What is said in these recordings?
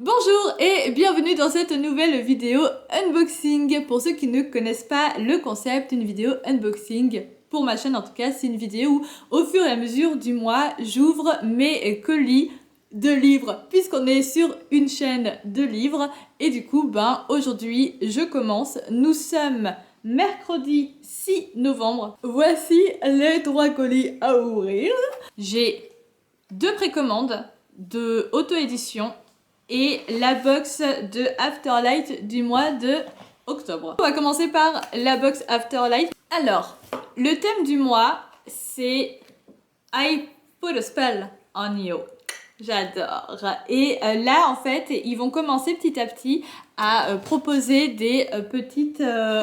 Bonjour et bienvenue dans cette nouvelle vidéo unboxing. Pour ceux qui ne connaissent pas le concept, une vidéo unboxing, pour ma chaîne en tout cas, c'est une vidéo où au fur et à mesure du mois, j'ouvre mes colis de livres, puisqu'on est sur une chaîne de livres. Et du coup, aujourd'hui, je commence. Nous sommes mercredi 6 novembre. Voici les 3 colis à ouvrir. J'ai 2 précommandes de auto-édition et la box de Afterlight du mois de octobre. On va commencer par la box Afterlight. Alors, le thème du mois, c'est I put a spell on you. J'adore. Et là, en fait, ils vont commencer petit à petit à proposer des petites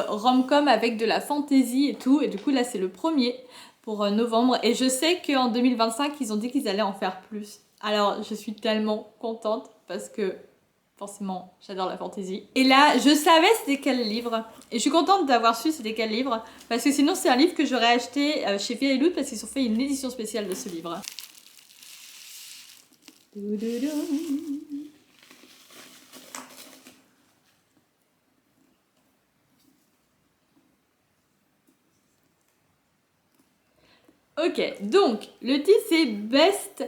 rom-com avec de la fantasy et tout. Et du coup, là, c'est le premier pour novembre. Et je sais qu'en 2025, ils ont dit qu'ils allaient en faire plus. Alors, je suis tellement contente parce que forcément, j'adore la fantasy. Et là, je savais c'était quel livre. Et je suis contente d'avoir su c'était quel livre. Parce que sinon, c'est un livre que j'aurais acheté chez Vieille Loot parce qu'ils ont fait une édition spéciale de ce livre. Ok, donc le titre c'est Best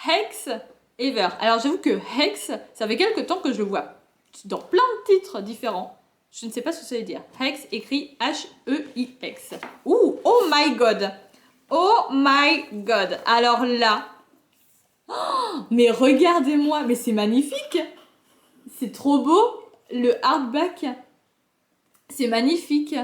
Hex Ever. Alors j'avoue que Hex, ça fait quelques temps que je le vois dans plein de titres différents. Je ne sais pas ce que ça veut dire. Hex écrit H-E-I-X. Ouh, oh my god. Oh my god. Alors là, oh, mais regardez-moi, mais c'est magnifique. C'est trop beau. Le hardback, c'est magnifique.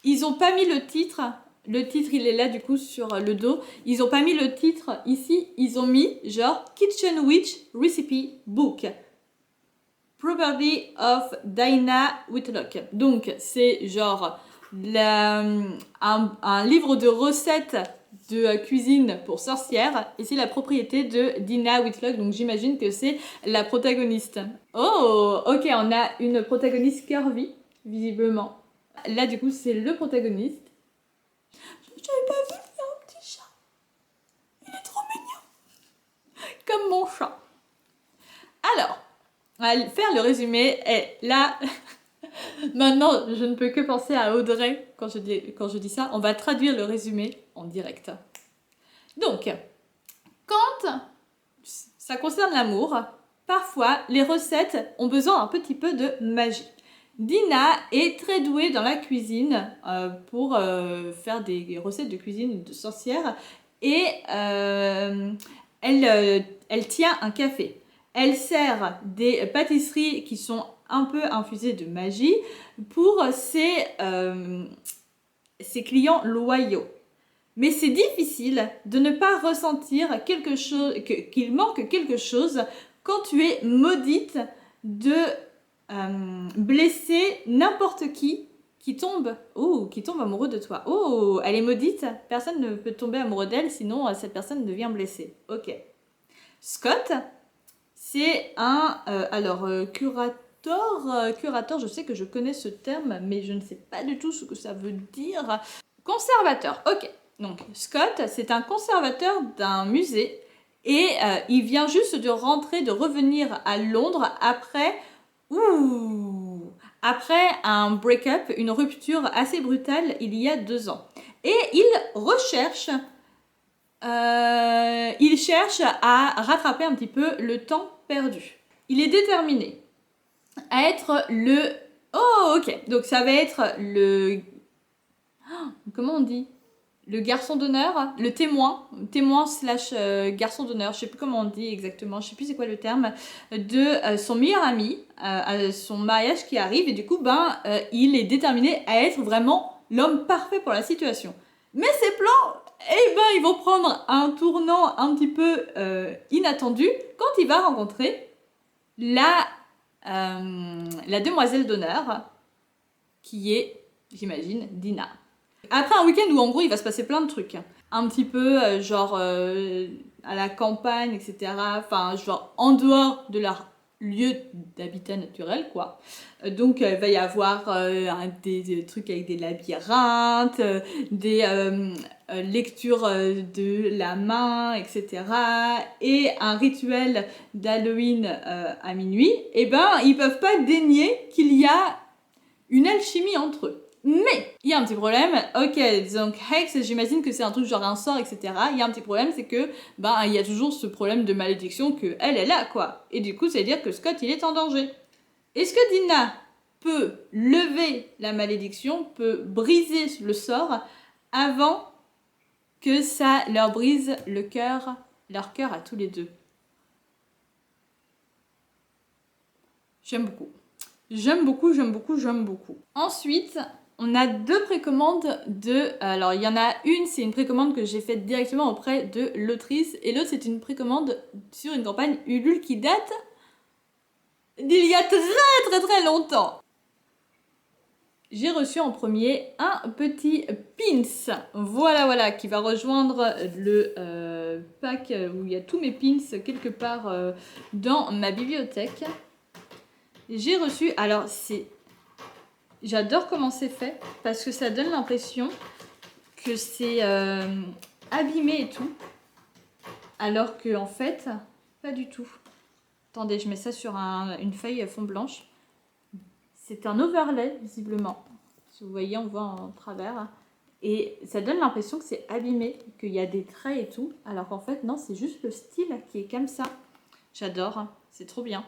Ils ont pas mis le titre. Le titre, il est là, du coup, sur le dos. Ils ont pas mis le titre ici. Ils ont mis, genre, Kitchen Witch Recipe Book. Property of Dinah Whitlock. Donc, c'est genre un livre de recettes de cuisine pour sorcières. Et c'est la propriété de Dinah Whitlock. Donc, j'imagine que c'est la protagoniste. Oh, ok, on a une protagoniste curvy, visiblement. Là, du coup, c'est le protagoniste. J'avais pas vu, il y a un petit chat. Il est trop mignon. Comme mon chat. Alors, on va faire le résumé. Et là, maintenant, je ne peux que penser à Audrey quand je dis ça. On va traduire le résumé en direct. Donc, quand ça concerne l'amour, parfois, les recettes ont besoin d'un petit peu de magie. Dinah est très douée dans la cuisine pour faire des recettes de cuisine de sorcière et elle tient un café. Elle sert des pâtisseries qui sont un peu infusées de magie pour ses clients loyaux. Mais c'est difficile de ne pas ressentir quelque chose, qu'il manque quelque chose quand tu es maudite de blesser n'importe qui tombe amoureux de toi. Oh, elle est maudite, personne ne peut tomber amoureux d'elle, sinon cette personne devient blessée. Ok. Scott, c'est un curateur, je sais que je connais ce terme, mais je ne sais pas du tout ce que ça veut dire. Conservateur, ok. Donc Scott, c'est un conservateur d'un musée et il vient juste de revenir à Londres après un break-up, une rupture assez brutale il y a 2 ans. Et il cherche à rattraper un petit peu le temps perdu. Il est déterminé à être le... Oh, ok. Donc ça va être le... Comment on dit ? Le garçon d'honneur, le témoin slash garçon d'honneur, je sais plus comment on dit exactement, je sais plus c'est quoi le terme, de son meilleur ami, à son mariage qui arrive, et du coup, il est déterminé à être vraiment l'homme parfait pour la situation. Mais ces plans, ils vont prendre un tournant un petit peu inattendu quand il va rencontrer la demoiselle d'honneur, qui est, j'imagine, Dinah. Après un week-end où en gros il va se passer plein de trucs, un petit peu à la campagne, etc. Enfin genre en dehors de leur lieu d'habitat naturel, quoi. Donc, il va y avoir des trucs avec des labyrinthes, des lectures de la main, etc. Et un rituel d'Halloween à minuit. Et ben, ils peuvent pas dénier qu'il y a une alchimie entre eux. Mais il y a un petit problème, ok, donc Hex, j'imagine que c'est un truc genre un sort, etc. Il y a un petit problème, c'est que, il y a toujours ce problème de malédiction que elle a, quoi. Et du coup, ça veut dire que Scott, il est en danger. Est-ce que Dina peut lever la malédiction, peut briser le sort, avant que ça leur brise leur cœur à tous les deux? J'aime beaucoup. J'aime beaucoup, j'aime beaucoup, j'aime beaucoup. Ensuite, on a deux précommandes de... Alors, il y en a une, c'est une précommande que j'ai faite directement auprès de l'autrice, et l'autre, c'est une précommande sur une campagne Ulule qui date d'il y a très longtemps. J'ai reçu en premier un petit pins, voilà, qui va rejoindre le pack où il y a tous mes pins quelque part dans ma bibliothèque. J'ai reçu, alors j'adore comment c'est fait, parce que ça donne l'impression que c'est abîmé et tout, alors que en fait, pas du tout. Attendez, je mets ça sur une feuille fond blanche. C'est un overlay, visiblement. Si vous voyez, on voit en travers. Et ça donne l'impression que c'est abîmé, qu'il y a des traits et tout, alors qu'en fait, non, c'est juste le style qui est comme ça. J'adore, c'est trop bien.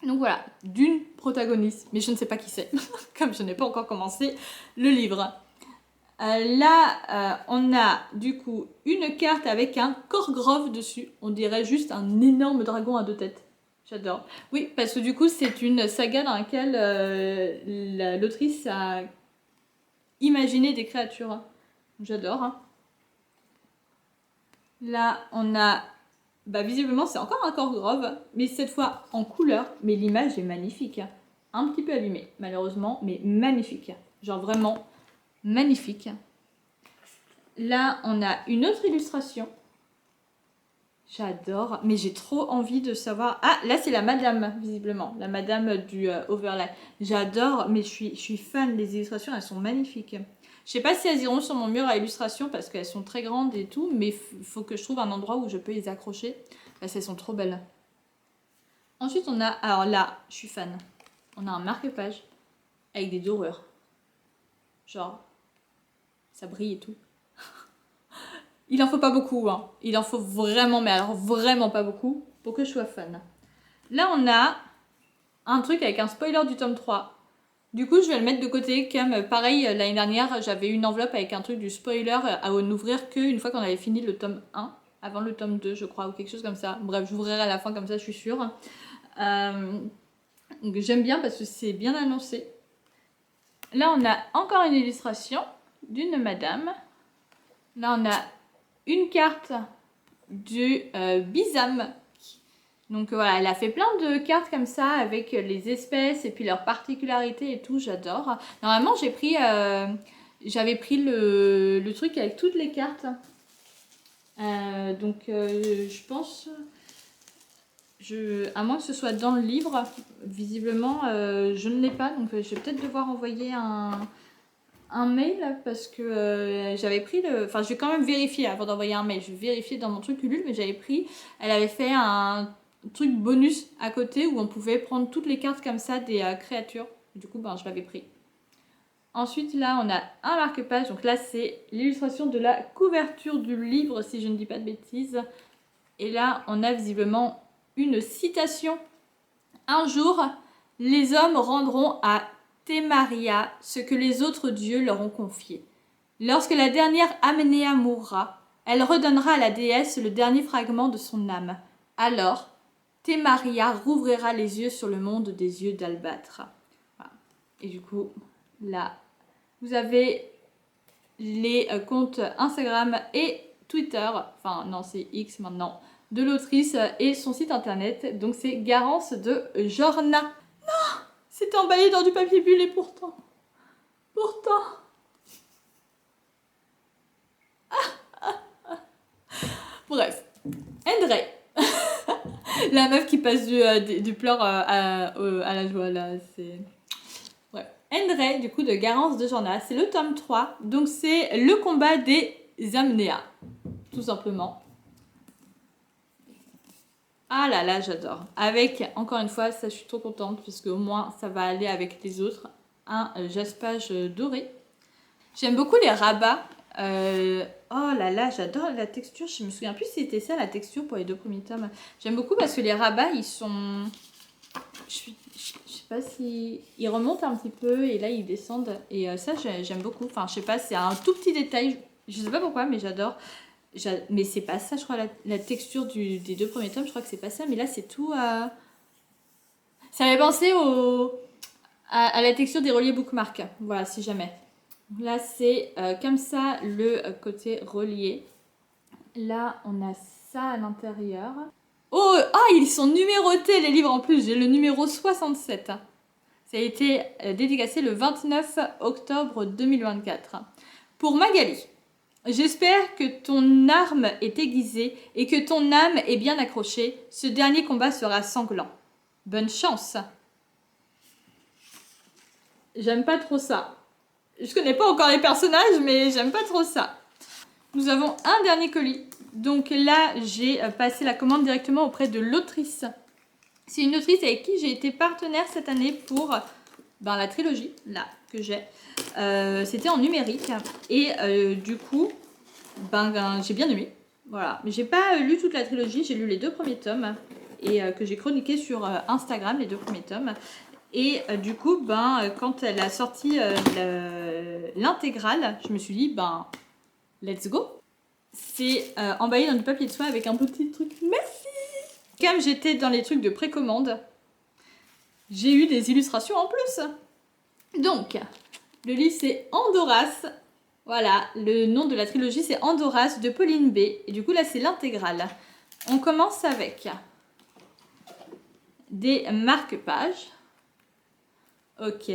Donc voilà, d'une protagoniste, mais je ne sais pas qui c'est, comme je n'ai pas encore commencé le livre. Là, on a du coup une carte avec un Korgrov dessus. On dirait juste un énorme dragon à deux têtes. J'adore. Oui, parce que du coup, c'est une saga dans laquelle l'autrice a imaginé des créatures. J'adore. Là, on a... visiblement, c'est encore un Korgrov, mais cette fois en couleur. Mais l'image est magnifique. Un petit peu abîmée, malheureusement, mais magnifique. Genre vraiment magnifique. Là, on a une autre illustration. J'adore, mais j'ai trop envie de savoir... Ah, là, c'est la madame, visiblement. La madame du overlay. J'adore, mais je suis fan des illustrations, elles sont magnifiques. Je sais pas si elles iront sur mon mur à illustration parce qu'elles sont très grandes et tout, mais il faut que je trouve un endroit où je peux les accrocher parce qu'elles sont trop belles. Ensuite, on a... Alors là, je suis fan. On a un marque-page avec des dorures. Genre, ça brille et tout. Il en faut pas beaucoup, hein. Il en faut vraiment, mais alors vraiment pas beaucoup, pour que je sois fan. Là, on a un truc avec un spoiler du tome 3. Du coup, je vais le mettre de côté, comme pareil, l'année dernière, j'avais une enveloppe avec un truc du spoiler à n'ouvrir qu'une fois qu'on avait fini le tome 1, avant le tome 2, je crois, ou quelque chose comme ça. Bref, j'ouvrirai à la fin, comme ça, je suis sûre. J'aime bien parce que c'est bien annoncé. Là, on a encore une illustration d'une madame. Là, on a une carte du Bizam. Donc voilà, elle a fait plein de cartes comme ça avec les espèces et puis leurs particularités et tout, j'adore. Normalement, j'avais pris le truc avec toutes les cartes. Je pense, à moins que ce soit dans le livre, visiblement, je ne l'ai pas. Donc je vais peut-être devoir envoyer un mail parce que j'avais pris enfin, je vais quand même vérifier avant d'envoyer un mail. Je vais vérifier dans mon truc Ulule, mais elle avait fait un truc bonus à côté où on pouvait prendre toutes les cartes comme ça des créatures. Du coup, je l'avais pris. Ensuite, là, on a un marque-page. Donc là, c'est l'illustration de la couverture du livre, si je ne dis pas de bêtises. Et là, on a visiblement une citation. Un jour, les hommes rendront à Thémaria ce que les autres dieux leur ont confié. Lorsque la dernière Amenea mourra, elle redonnera à la déesse le dernier fragment de son âme. Alors, Thémaria rouvrira les yeux sur le monde des yeux d'albâtre. Voilà. Et du coup, là, vous avez les comptes Instagram et Twitter, enfin non, c'est X maintenant, de l'autrice et son site internet. Donc c'est Garance de Jorna. Non, c'était emballé dans du papier bulle et pourtant. Bref, André. La meuf qui passe du pleur à la joie, là, c'est... Ouais. Endre, du coup, de Garance de Jorna. C'est le tome 3. Donc, c'est le combat des Amnéas. Tout simplement. Ah là là, j'adore. Avec, encore une fois, ça, je suis trop contente, puisque au moins, ça va aller avec les autres. Un jaspage doré. J'aime beaucoup les rabats. Oh là là, j'adore la texture. Je me souviens plus si c'était ça la texture pour les 2 premiers tomes. J'aime beaucoup parce que les rabats, ils sont... Je sais pas si... Ils remontent un petit peu et là, ils descendent. Et ça, j'aime beaucoup. Enfin, je sais pas, c'est un tout petit détail. Je sais pas pourquoi, mais j'adore. Mais c'est pas ça, je crois, la texture des 2 premiers tomes. Je crois que c'est pas ça. Mais là, c'est tout... Ça m'avait pensé à la texture des reliés bookmark. Voilà, si jamais. Là, c'est comme ça le côté relié. Là, on a ça à l'intérieur. Oh, ah, ils sont numérotés les livres en plus. J'ai le numéro 67. Ça a été dédicacé le 29 octobre 2024. Pour Magali, j'espère que ton arme est aiguisée et que ton âme est bien accrochée. Ce dernier combat sera sanglant. Bonne chance. J'aime pas trop ça. Je connais pas encore les personnages, mais j'aime pas trop ça. Nous avons un dernier colis. Donc là, j'ai passé la commande directement auprès de l'autrice. C'est une autrice avec qui j'ai été partenaire cette année pour la trilogie, là, que j'ai. C'était en numérique. Et du coup, j'ai bien aimé. Voilà. Mais j'ai pas lu toute la trilogie, j'ai lu les 2 premiers tomes. Et que j'ai chroniqué sur Instagram, les 2 premiers tomes. Et du coup, quand elle a sorti l'intégrale, je me suis dit, let's go. C'est emballé dans du papier de soie avec un petit truc. Merci. Comme j'étais dans les trucs de précommande, j'ai eu des illustrations en plus. Donc, le livre c'est Andoras. Voilà, le nom de la trilogie c'est Andoras de Pauline B. Et du coup là c'est l'intégrale. On commence avec des marque-pages. Ok.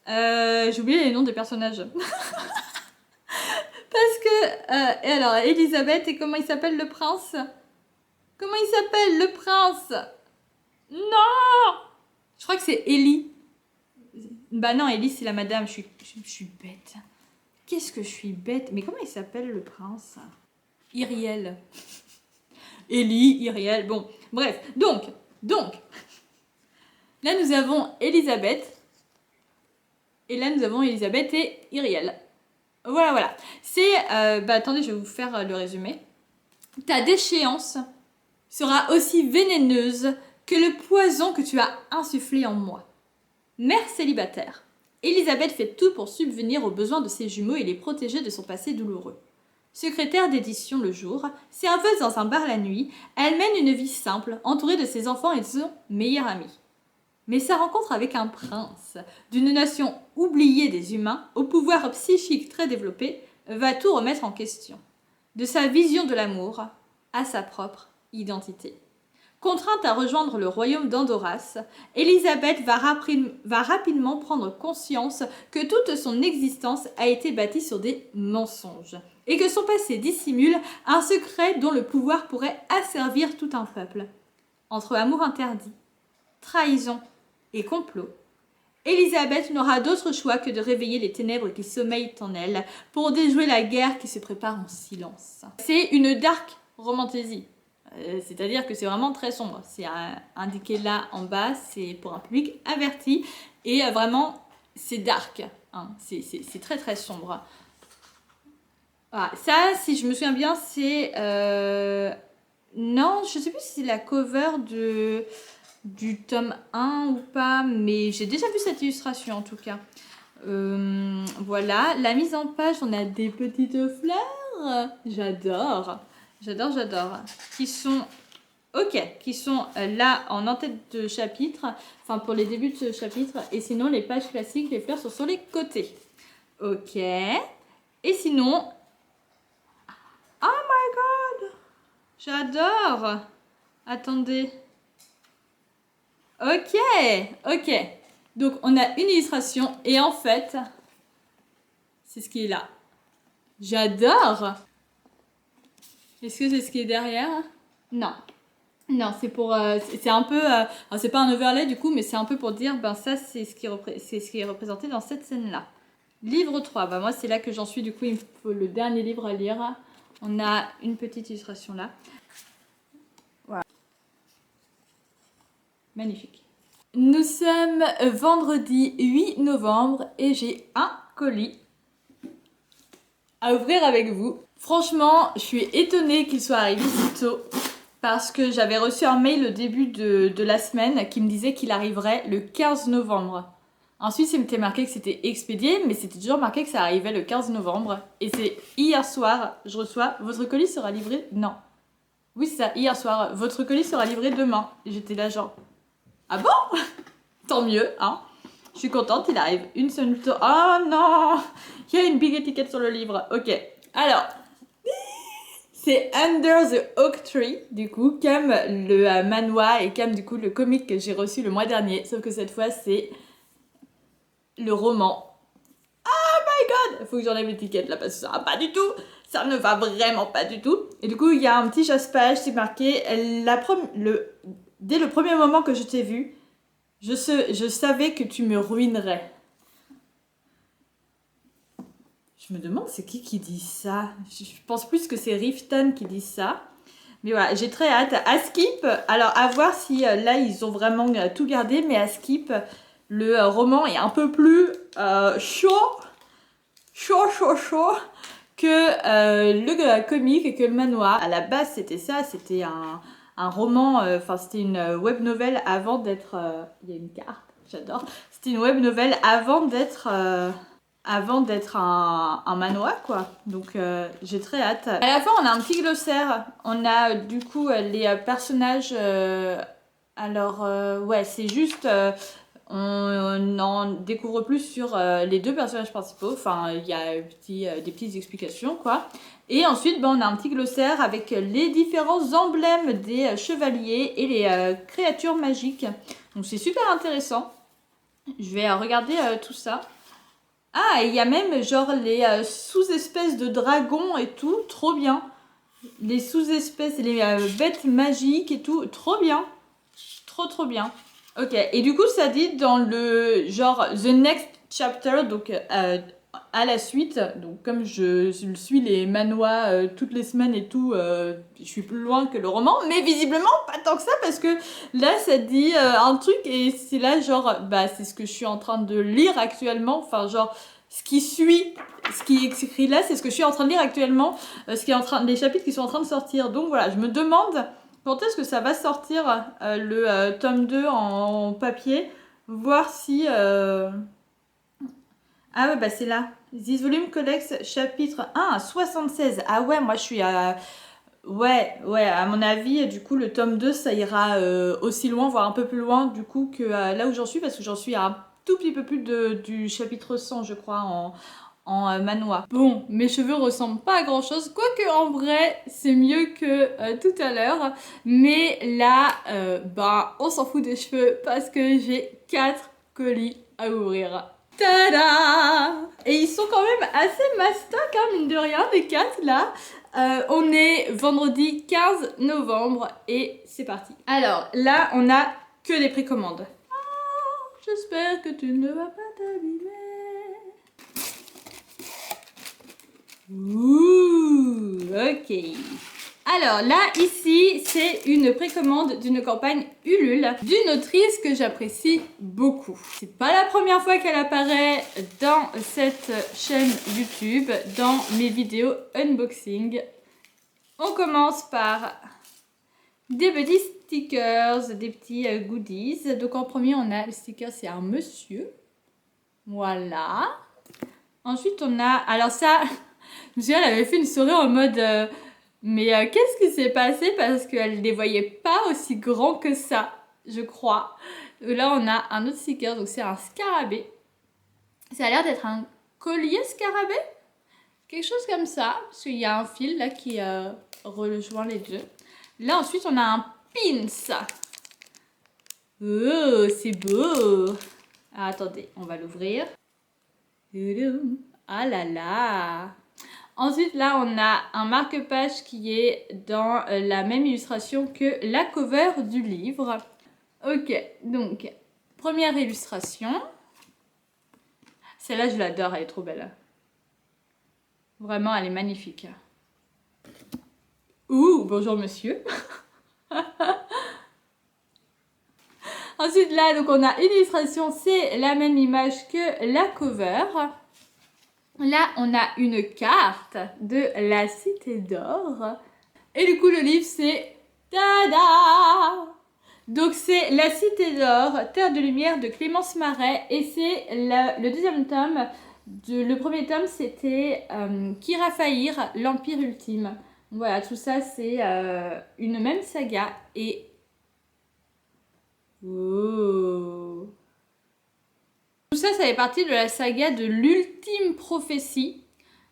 J'ai oublié les noms des personnages. Parce que... et alors, Elisabeth, et comment il s'appelle le prince? Comment il s'appelle le prince? Non! Je crois que c'est Ellie. Bah non, Ellie, c'est la madame. Je suis bête. Qu'est-ce que je suis bête? Mais comment il s'appelle le prince? Iriel. Ellie, Iriel. Bon, bref. Donc. Là, nous avons Elisabeth. Et là, nous avons Elisabeth et Iriel. Voilà. C'est... attendez, je vais vous faire le résumé. Ta déchéance sera aussi vénéneuse que le poison que tu as insufflé en moi. Mère célibataire, Elisabeth fait tout pour subvenir aux besoins de ses jumeaux et les protéger de son passé douloureux. Secrétaire d'édition le jour, serveuse dans un bar la nuit, elle mène une vie simple, entourée de ses enfants et de son meilleur ami. Mais sa rencontre avec un prince, d'une nation oubliée des humains, au pouvoir psychique très développé, va tout remettre en question. De sa vision de l'amour à sa propre identité. Contrainte à rejoindre le royaume d'Andoras, Elisabeth va rapidement prendre conscience que toute son existence a été bâtie sur des mensonges et que son passé dissimule un secret dont le pouvoir pourrait asservir tout un peuple. Entre amour interdit, trahison et complot, Elisabeth n'aura d'autre choix que de réveiller les ténèbres qui sommeillent en elle pour déjouer la guerre qui se prépare en silence. C'est une dark romantasy. C'est-à-dire que c'est vraiment très sombre. C'est indiqué là en bas, c'est pour un public averti. Et vraiment, c'est dark. Hein. C'est très très sombre. Voilà. Ça, si je me souviens bien, c'est... Non, je sais plus si c'est la cover du tome 1 ou pas, mais j'ai déjà vu cette illustration en tout cas. Voilà, la mise en page, on a des petites fleurs. J'adore. Qui sont là en en-tête de chapitre, enfin pour les débuts de ce chapitre, et sinon les pages classiques, les fleurs sont sur les côtés. Ok. Et sinon, oh my god, j'adore. Attendez. Ok. Donc on a une illustration et en fait, c'est ce qui est là. J'adore. Est-ce que c'est ce qui est derrière? Non. Non, c'est pour... c'est un peu... c'est pas un overlay du coup, mais c'est un peu pour dire, ben ça, c'est ce qui est représenté dans cette scène-là. Livre 3, ben moi c'est là que j'en suis, du coup il me faut le dernier livre à lire. On a une petite illustration là. Voilà. Magnifique. Nous sommes vendredi 8 novembre et j'ai un colis à ouvrir avec vous. Franchement, je suis étonnée qu'il soit arrivé si tôt parce que j'avais reçu un mail au début de la semaine qui me disait qu'il arriverait le 15 novembre. Ensuite, il m'était marqué que c'était expédié, mais c'était toujours marqué que ça arrivait le 15 novembre. Et c'est hier soir, je reçois, votre colis sera livré... Non. Oui, c'est ça, hier soir, votre colis sera livré demain. Et j'étais là genre, ah bon? Tant mieux, hein. Je suis contente, il arrive une semaine plus tôt. Oh non, il y a une big étiquette sur le livre. Ok, alors, c'est Under the Oak Tree, du coup, comme le manhwa et comme du coup le comic que j'ai reçu le mois dernier. Sauf que cette fois, c'est le roman. Oh my god! Faut que j'enlève l'étiquette là parce que ça va pas du tout. Ça ne va vraiment pas du tout. Et du coup, il y a un petit chasse-page, c'est marqué. Dès le premier moment que je t'ai vu, je savais que tu me ruinerais. Je me demande c'est qui dit ça. Je pense plus que c'est Rifton qui dit ça. Mais voilà, j'ai très hâte. À Skip, alors à voir si là ils ont vraiment tout gardé, mais à Skip, le roman est un peu plus chaud que le comic et que le manhwa. À la base, c'était ça, c'était un roman, enfin c'était une web novel avant d'être... Il y a une carte, j'adore. C'était une web novel avant d'être un manhwa, quoi. Donc j'ai très hâte. À la fin, on a un petit glossaire. On a du coup les personnages... alors, ouais, c'est juste... on en découvre plus sur les deux personnages principaux. Enfin, il y a des petites explications, quoi. Et ensuite, ben, on a un petit glossaire avec les différents emblèmes des chevaliers et les créatures magiques. Donc, c'est super intéressant. Je vais regarder tout ça. Ah, et il y a même genre les sous-espèces de dragons et tout. Trop bien. Les sous-espèces, les bêtes magiques et tout. Trop bien. Trop bien. Ok, et du coup ça dit dans le genre The Next Chapter, donc à la suite, donc comme je suis les manhwas toutes les semaines et tout, je suis plus loin que le roman, mais visiblement pas tant que ça parce que là ça dit un truc et c'est là genre, bah c'est ce que je suis en train de lire actuellement, enfin genre ce qui est écrit là c'est ce que je suis en train de lire actuellement, les chapitres qui sont en train de sortir, donc voilà, je me demande... Quand est-ce que ça va sortir le tome 2 en papier? Voir si... Ah ouais, bah c'est là. This volume collects chapitre 1 à 76. Ah ouais, moi je suis à... Ouais, à mon avis, du coup, le tome 2, ça ira aussi loin, voire un peu plus loin, du coup, que là où j'en suis, parce que j'en suis à un tout petit peu plus du chapitre 100, je crois, en manhwa. Bon, mes cheveux ressemblent pas à grand chose, quoique en vrai c'est mieux que tout à l'heure, mais là bah on s'en fout des cheveux parce que j'ai 4 colis à ouvrir. Tada! Et ils sont quand même assez mastoc, hein, mine de rien, les 4 là. On est vendredi 15 novembre et c'est parti. Alors là on a que des précommandes. Oh, j'espère que tu ne vas pas t'abîmer. Ouh, ok. Alors là, ici, c'est une précommande d'une campagne Ulule d'une autrice que j'apprécie beaucoup. C'est pas la première fois qu'elle apparaît dans cette chaîne YouTube, dans mes vidéos unboxing. On commence par des petits stickers, des petits goodies. Donc en premier, on a le sticker, c'est un monsieur. Voilà. Ensuite, on a... Alors ça... Je me souviens, elle avait fait une soirée en mode mais qu'est-ce qui s'est passé parce qu'elle ne les voyait pas aussi grands que ça, je crois. Là, on a un autre sticker, donc c'est un scarabée. Ça a l'air d'être un collier scarabée, quelque chose comme ça, parce qu'il y a un fil là qui rejoint les deux. Là, ensuite, on a un pins. Oh, c'est beau. Ah, attendez, on va l'ouvrir. Ah là là. Ensuite, là, on a un marque-page qui est dans la même illustration que la cover du livre. Ok, donc, première illustration. Celle-là, je l'adore, elle est trop belle. Vraiment, elle est magnifique. Ouh, bonjour monsieur. Ensuite, là, donc on a une illustration, c'est la même image que la cover. Là, on a une carte de la Cité d'Or. Et du coup, le livre, c'est... Tada! Donc, c'est La Cité d'Or, Terre de Lumière de Clémence Marais. Et c'est le deuxième tome. Le premier tome, c'était Kira Fahir, l'Empire Ultime. Voilà, tout ça, c'est une même saga. Et... Oh. Tout ça, ça fait partie de la saga de l'Ultime Prophétie.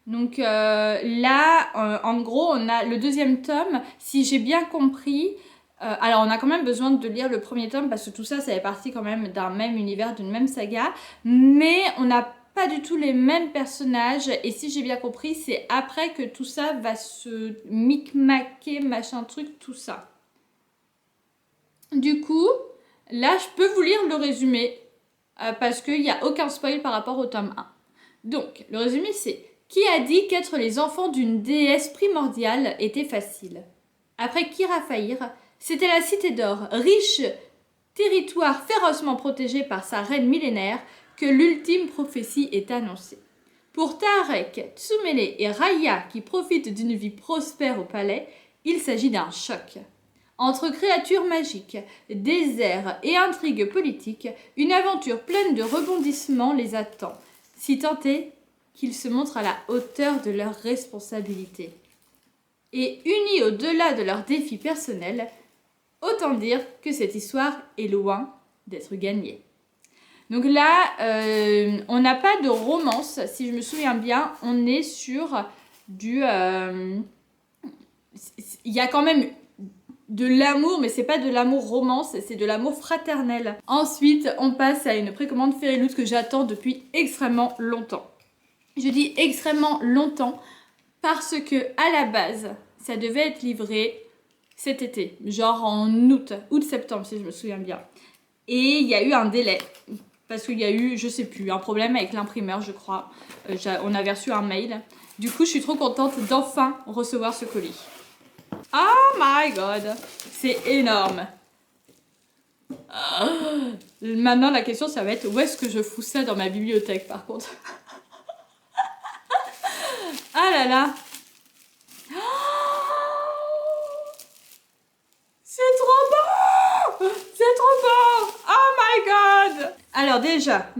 Donc là, en gros, on a le deuxième tome. Si j'ai bien compris, alors on a quand même besoin de lire le premier tome parce que tout ça, ça fait partie quand même d'un même univers, d'une même saga. Mais on n'a pas du tout les mêmes personnages. Et si j'ai bien compris, c'est après que tout ça va se micmaquer, machin truc, tout ça. Du coup, là, je peux vous lire le résumé parce qu'il n'y a aucun spoil par rapport au tome 1. Donc, le résumé, c'est... Qui a dit qu'être les enfants d'une déesse primordiale était facile? Après Kira Fahir, c'était la Cité d'Or, riche territoire férocement protégé par sa reine millénaire, que l'ultime prophétie est annoncée. Pour Tarek, Tsumele et Raya, qui profitent d'une vie prospère au palais, il s'agit d'un choc. Entre créatures magiques, déserts et intrigues politiques, une aventure pleine de rebondissements les attend. Si tant est qu'ils se montrent à la hauteur de leurs responsabilités. Et unis au-delà de leurs défis personnels, autant dire que cette histoire est loin d'être gagnée. Donc là, on n'a pas de romance, si je me souviens bien, on est sur du... Il y a quand même de l'amour, mais c'est pas de l'amour romance, c'est de l'amour fraternel. Ensuite, on passe à une précommande Fairyloot que j'attends depuis extrêmement longtemps. Je dis extrêmement longtemps parce que à la base, ça devait être livré cet été, genre en août-septembre si je me souviens bien. Et il y a eu un délai parce qu'il y a eu, je sais plus, un problème avec l'imprimeur, je crois. On avait reçu un mail. Du coup, je suis trop contente d'enfin recevoir ce colis. Oh my god, c'est énorme. Maintenant, la question, ça va être où est-ce que je fous ça dans ma bibliothèque, par contre. Ah là là. C'est trop beau. C'est trop beau. Oh my god. Alors déjà,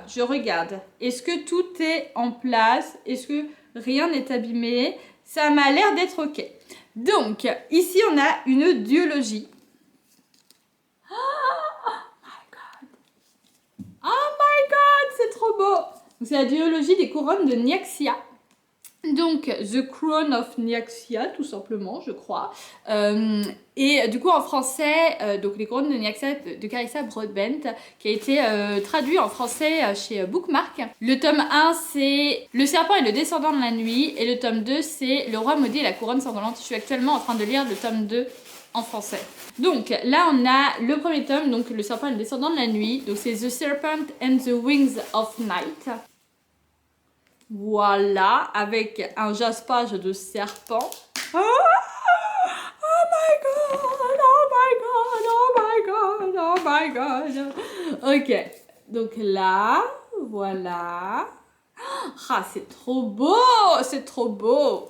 je regarde. Est-ce que tout est en place? Est-ce que rien n'est abîmé? Ça m'a l'air d'être ok. Donc, ici, on a une duologie. Oh my god. Oh my god, c'est trop beau. C'est la duologie des couronnes de Nyaxia. Donc, The Crown of Nyaxia, tout simplement, je crois. Et du coup, en français, donc les couronnes de Nyaxia de Carissa Broadbent, qui a été traduit en français chez Bookmark. Le tome 1, c'est Le serpent et le descendant de la nuit. Et le tome 2, c'est Le roi maudit et la couronne sanglante. Je suis actuellement en train de lire le tome 2 en français. Donc là, on a le premier tome, donc Le serpent et le descendant de la nuit. Donc c'est The Serpent and the Wings of Night. Voilà, avec un jaspage de serpent. Oh, oh my god, oh my god, oh my god, oh my god. Ok, donc là, voilà. Ah, c'est trop beau, c'est trop beau.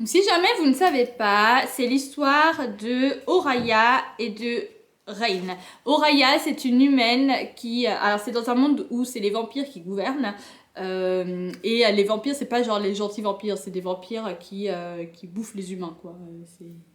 Donc, si jamais vous ne savez pas, c'est l'histoire de Oraya et de Rain. Oraya, c'est une humaine qui... Alors, c'est dans un monde où c'est les vampires qui gouvernent. Et les vampires, c'est pas genre les gentils vampires, c'est des vampires qui bouffent les humains, quoi.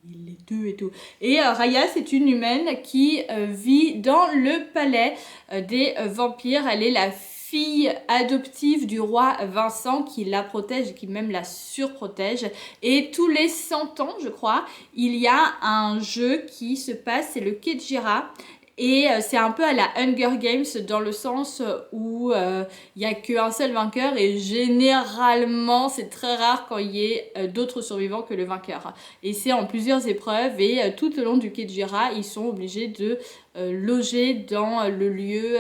Ils les tuent et tout. Et Raya, c'est une humaine qui vit dans le palais des vampires. Elle est la fille adoptive du roi Vincent qui la protège et qui même la surprotège. Et tous les 100 ans, je crois, il y a un jeu qui se passe, c'est le Kejira. Et c'est un peu à la Hunger Games dans le sens où il n'y a qu'un seul vainqueur et généralement c'est très rare quand il y ait d'autres survivants que le vainqueur. Et c'est en plusieurs épreuves et tout au long du Kejira, ils sont obligés de loger dans le lieu,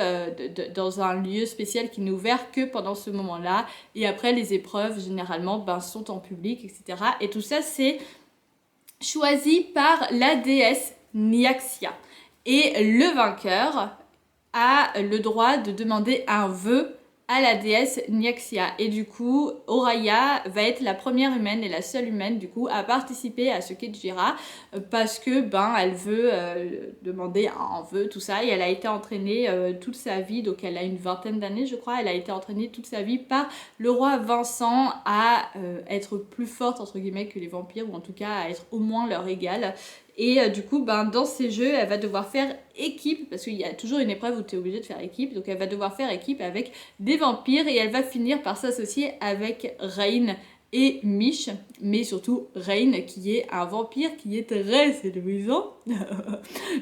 dans un lieu spécial qui n'est ouvert que pendant ce moment-là. Et après les épreuves généralement sont en public, etc. Et tout ça c'est choisi par la déesse Nyaxia. Et le vainqueur a le droit de demander un vœu à la déesse Nyaxia. Et du coup, Oraya va être la première humaine et la seule humaine du coup à participer à ce Kejira parce que elle veut demander un vœu, tout ça. Et elle a été entraînée toute sa vie, donc elle a une vingtaine d'années je crois, elle a été entraînée toute sa vie par le roi Vincent à être plus forte entre guillemets que les vampires, ou en tout cas à être au moins leur égale. Et du coup, dans ces jeux, elle va devoir faire équipe, parce qu'il y a toujours une épreuve où tu es obligé de faire équipe, donc elle va devoir faire équipe avec des vampires, et elle va finir par s'associer avec Rain et Mish, mais surtout Rain, qui est un vampire qui est très séduisant,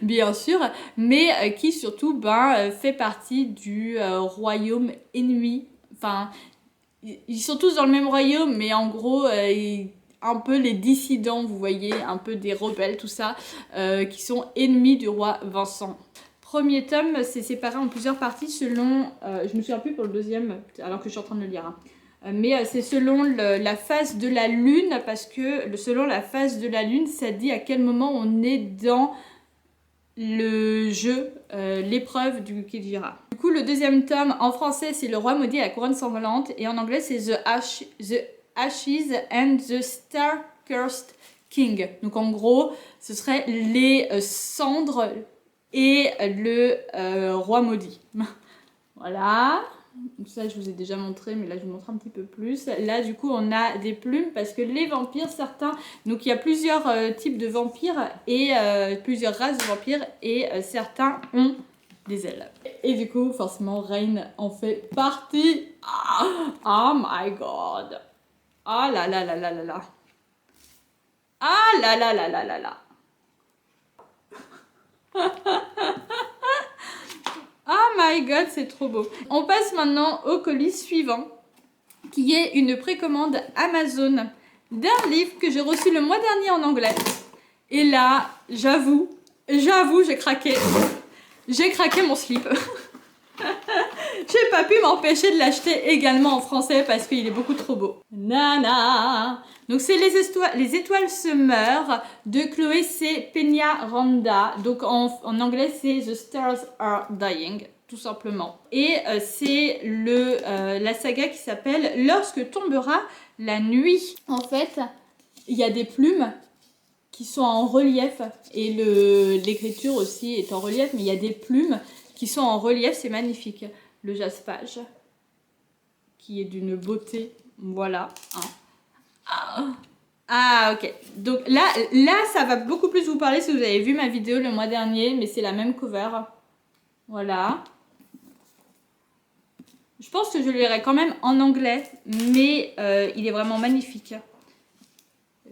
bien sûr, mais qui surtout fait partie du royaume ennemi. Enfin, ils sont tous dans le même royaume, mais en gros, un peu les dissidents, vous voyez, un peu des rebelles, tout ça, qui sont ennemis du roi Vincent. Premier tome, c'est séparé en plusieurs parties selon, je me souviens plus pour le deuxième, alors que je suis en train de le lire, hein. Mais c'est selon la phase de la lune, parce que selon la phase de la lune, ça dit à quel moment on est dans le jeu, l'épreuve du Kejira. Du coup, le deuxième tome, en français, c'est Le Roi Maudit et la Couronne Sanglante, et en anglais, c'est The Ashes and the Star-Cursed King. Donc en gros, ce serait les cendres et le roi maudit. Voilà. Donc ça, je vous ai déjà montré, mais là, je vous montre un petit peu plus. Là, du coup, on a des plumes parce que les vampires, certains... Donc, il y a plusieurs types de vampires et plusieurs races de vampires et certains ont des ailes. Et du coup, forcément, Rain en fait partie. Oh my god. Ah là là là là là là. Ah là là là là là là. Oh my god, c'est trop beau. On passe maintenant au colis suivant, qui est une précommande Amazon d'un livre que j'ai reçu le mois dernier en anglais. Et là, j'avoue, j'ai craqué. J'ai craqué mon slip. J'ai pas pu m'empêcher de l'acheter également en français parce qu'il est beaucoup trop beau. Nana. Donc c'est les étoiles se meurent de Chloé C. Peñaranda. Donc en anglais c'est The Stars Are Dying, tout simplement. Et c'est la saga qui s'appelle Lorsque tombera la nuit. En fait, il y a des plumes qui sont en relief et l'écriture aussi est en relief, mais il y a des plumes qui sont en relief, c'est magnifique. Le jaspage, qui est d'une beauté, voilà. Ah, ok. Donc là, ça va beaucoup plus vous parler si vous avez vu ma vidéo le mois dernier, mais c'est la même cover. Voilà. Je pense que je le lirai quand même en anglais, mais il est vraiment magnifique.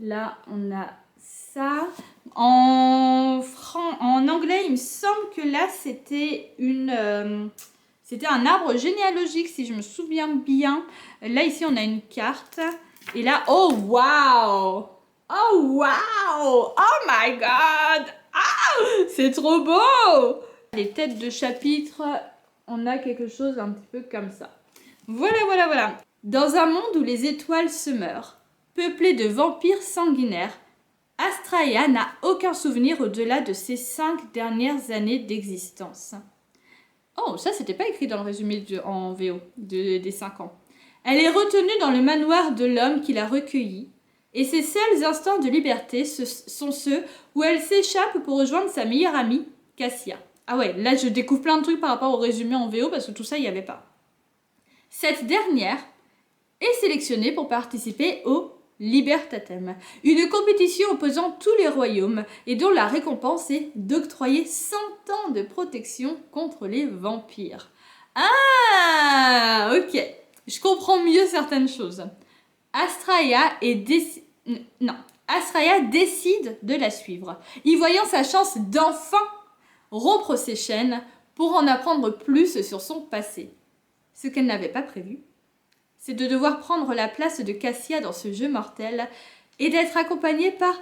Là, on a ça. En anglais, il me semble que là, c'était c'était un arbre généalogique, si je me souviens bien. Là, ici, on a une carte. Et là, oh, wow! Oh, wow! Oh my god! Ah! C'est trop beau! Les têtes de chapitre, on a quelque chose un petit peu comme ça. Voilà, voilà, voilà. Dans un monde où les étoiles se meurent, peuplé de vampires sanguinaires, Astraea n'a aucun souvenir au-delà de ses 5 dernières années d'existence. Oh, ça c'était pas écrit dans le résumé en VO des 5 ans. Elle est retenue dans le manoir de l'homme qui l'a recueillie, et ses seuls instants de liberté sont ceux où elle s'échappe pour rejoindre sa meilleure amie, Cassia. Ah ouais, là je découvre plein de trucs par rapport au résumé en VO parce que tout ça il n'y avait pas. Cette dernière est sélectionnée pour participer au Libertatem, une compétition opposant tous les royaumes et dont la récompense est d'octroyer 100 ans de protection contre les vampires. Ah, ok, je comprends mieux certaines choses. Astraea décide de la suivre, y voyant sa chance d'enfin rompre ses chaînes pour en apprendre plus sur son passé. Ce qu'elle n'avait pas prévu, c'est de devoir prendre la place de Cassia dans ce jeu mortel et d'être accompagnée par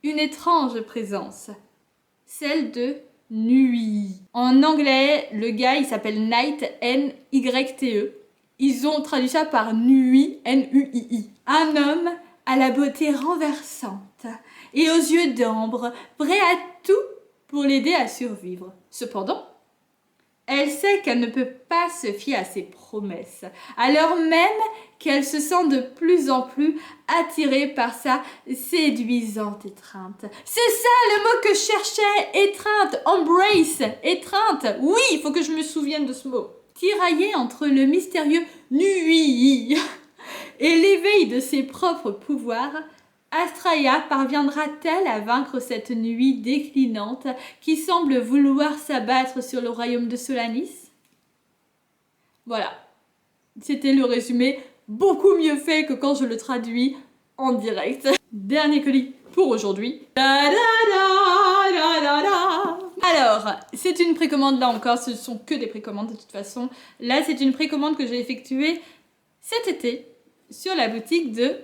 une étrange présence, celle de Nuit. En anglais, le gars il s'appelle Night, N-Y-T-E. Ils ont traduit ça par Nuit, N-U-I-I. Un homme à la beauté renversante et aux yeux d'ambre, prêt à tout pour l'aider à survivre. Cependant, elle sait qu'elle ne peut pas se fier à ses promesses, alors même qu'elle se sent de plus en plus attirée par sa séduisante étreinte. C'est ça le mot que je cherchais, étreinte, embrace, étreinte. Oui, il faut que je me souvienne de ce mot. Tiraillée entre le mystérieux Nuit et l'éveil de ses propres pouvoirs, Astraea parviendra-t-elle à vaincre cette nuit déclinante qui semble vouloir s'abattre sur le royaume de Solanis? Voilà, c'était le résumé beaucoup mieux fait que quand je le traduis en direct. Dernier colis pour aujourd'hui. Alors, c'est une précommande là encore, ce ne sont que des précommandes de toute façon. Là, c'est une précommande que j'ai effectuée cet été sur la boutique de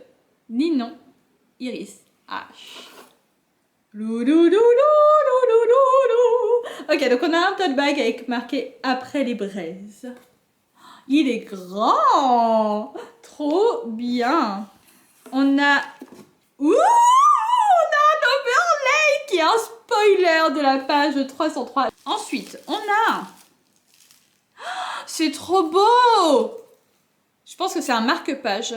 Ninon Iris H. Ok, donc on a un tote bag avec marqué après les braises. Il est grand, trop bien. On a un overlay qui est un spoiler de la page 303. Ensuite, on a... C'est trop beau. Je pense que c'est un marque-page.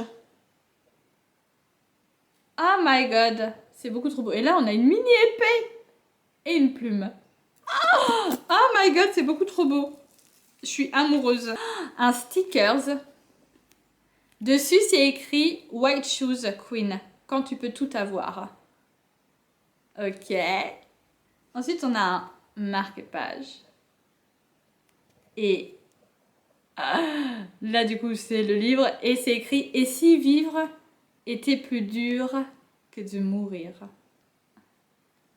Oh my god, c'est beaucoup trop beau. Et là, on a une mini épée et une plume. Oh my god, c'est beaucoup trop beau. Je suis amoureuse. Un stickers. Dessus, c'est écrit White Shoes Queen. Quand tu peux tout avoir. Ok. Ensuite, on a un marque-page. Et là, du coup, c'est le livre. Et c'est écrit Et si vivre était plus dur que de mourir.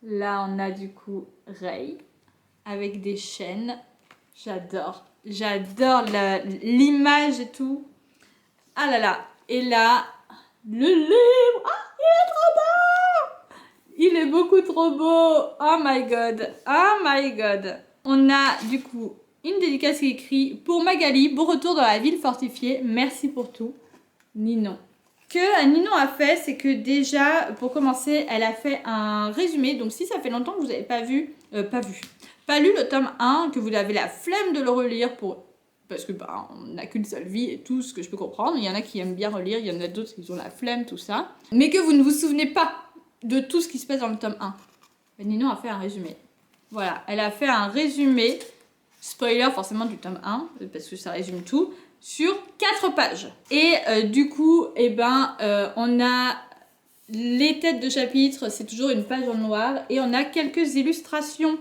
Là, on a du coup Rey avec des chaînes. J'adore. J'adore l'image et tout. Ah là là. Et là, le livre. Ah, il est trop beau. Il est beaucoup trop beau. Oh my god. Oh my god. On a du coup une dédicace qui est écrite pour Magali. Bon retour dans la ville fortifiée. Merci pour tout. Ninon. Ce que Ninon a fait, c'est que déjà, pour commencer, elle a fait un résumé. Donc si ça fait longtemps que vous n'avez pas lu le tome 1, que vous avez la flemme de le relire parce que on n'a qu'une seule vie et tout, ce que je peux comprendre. Il y en a qui aiment bien relire, il y en a d'autres qui ont la flemme, tout ça. Mais que vous ne vous souvenez pas de tout ce qui se passe dans le tome 1. Ninon a fait un résumé. Voilà, elle a fait un résumé, spoiler forcément du tome 1, parce que ça résume tout, sur 4 pages. Et du coup, on a les têtes de chapitre, c'est toujours une page en noir, et on a quelques illustrations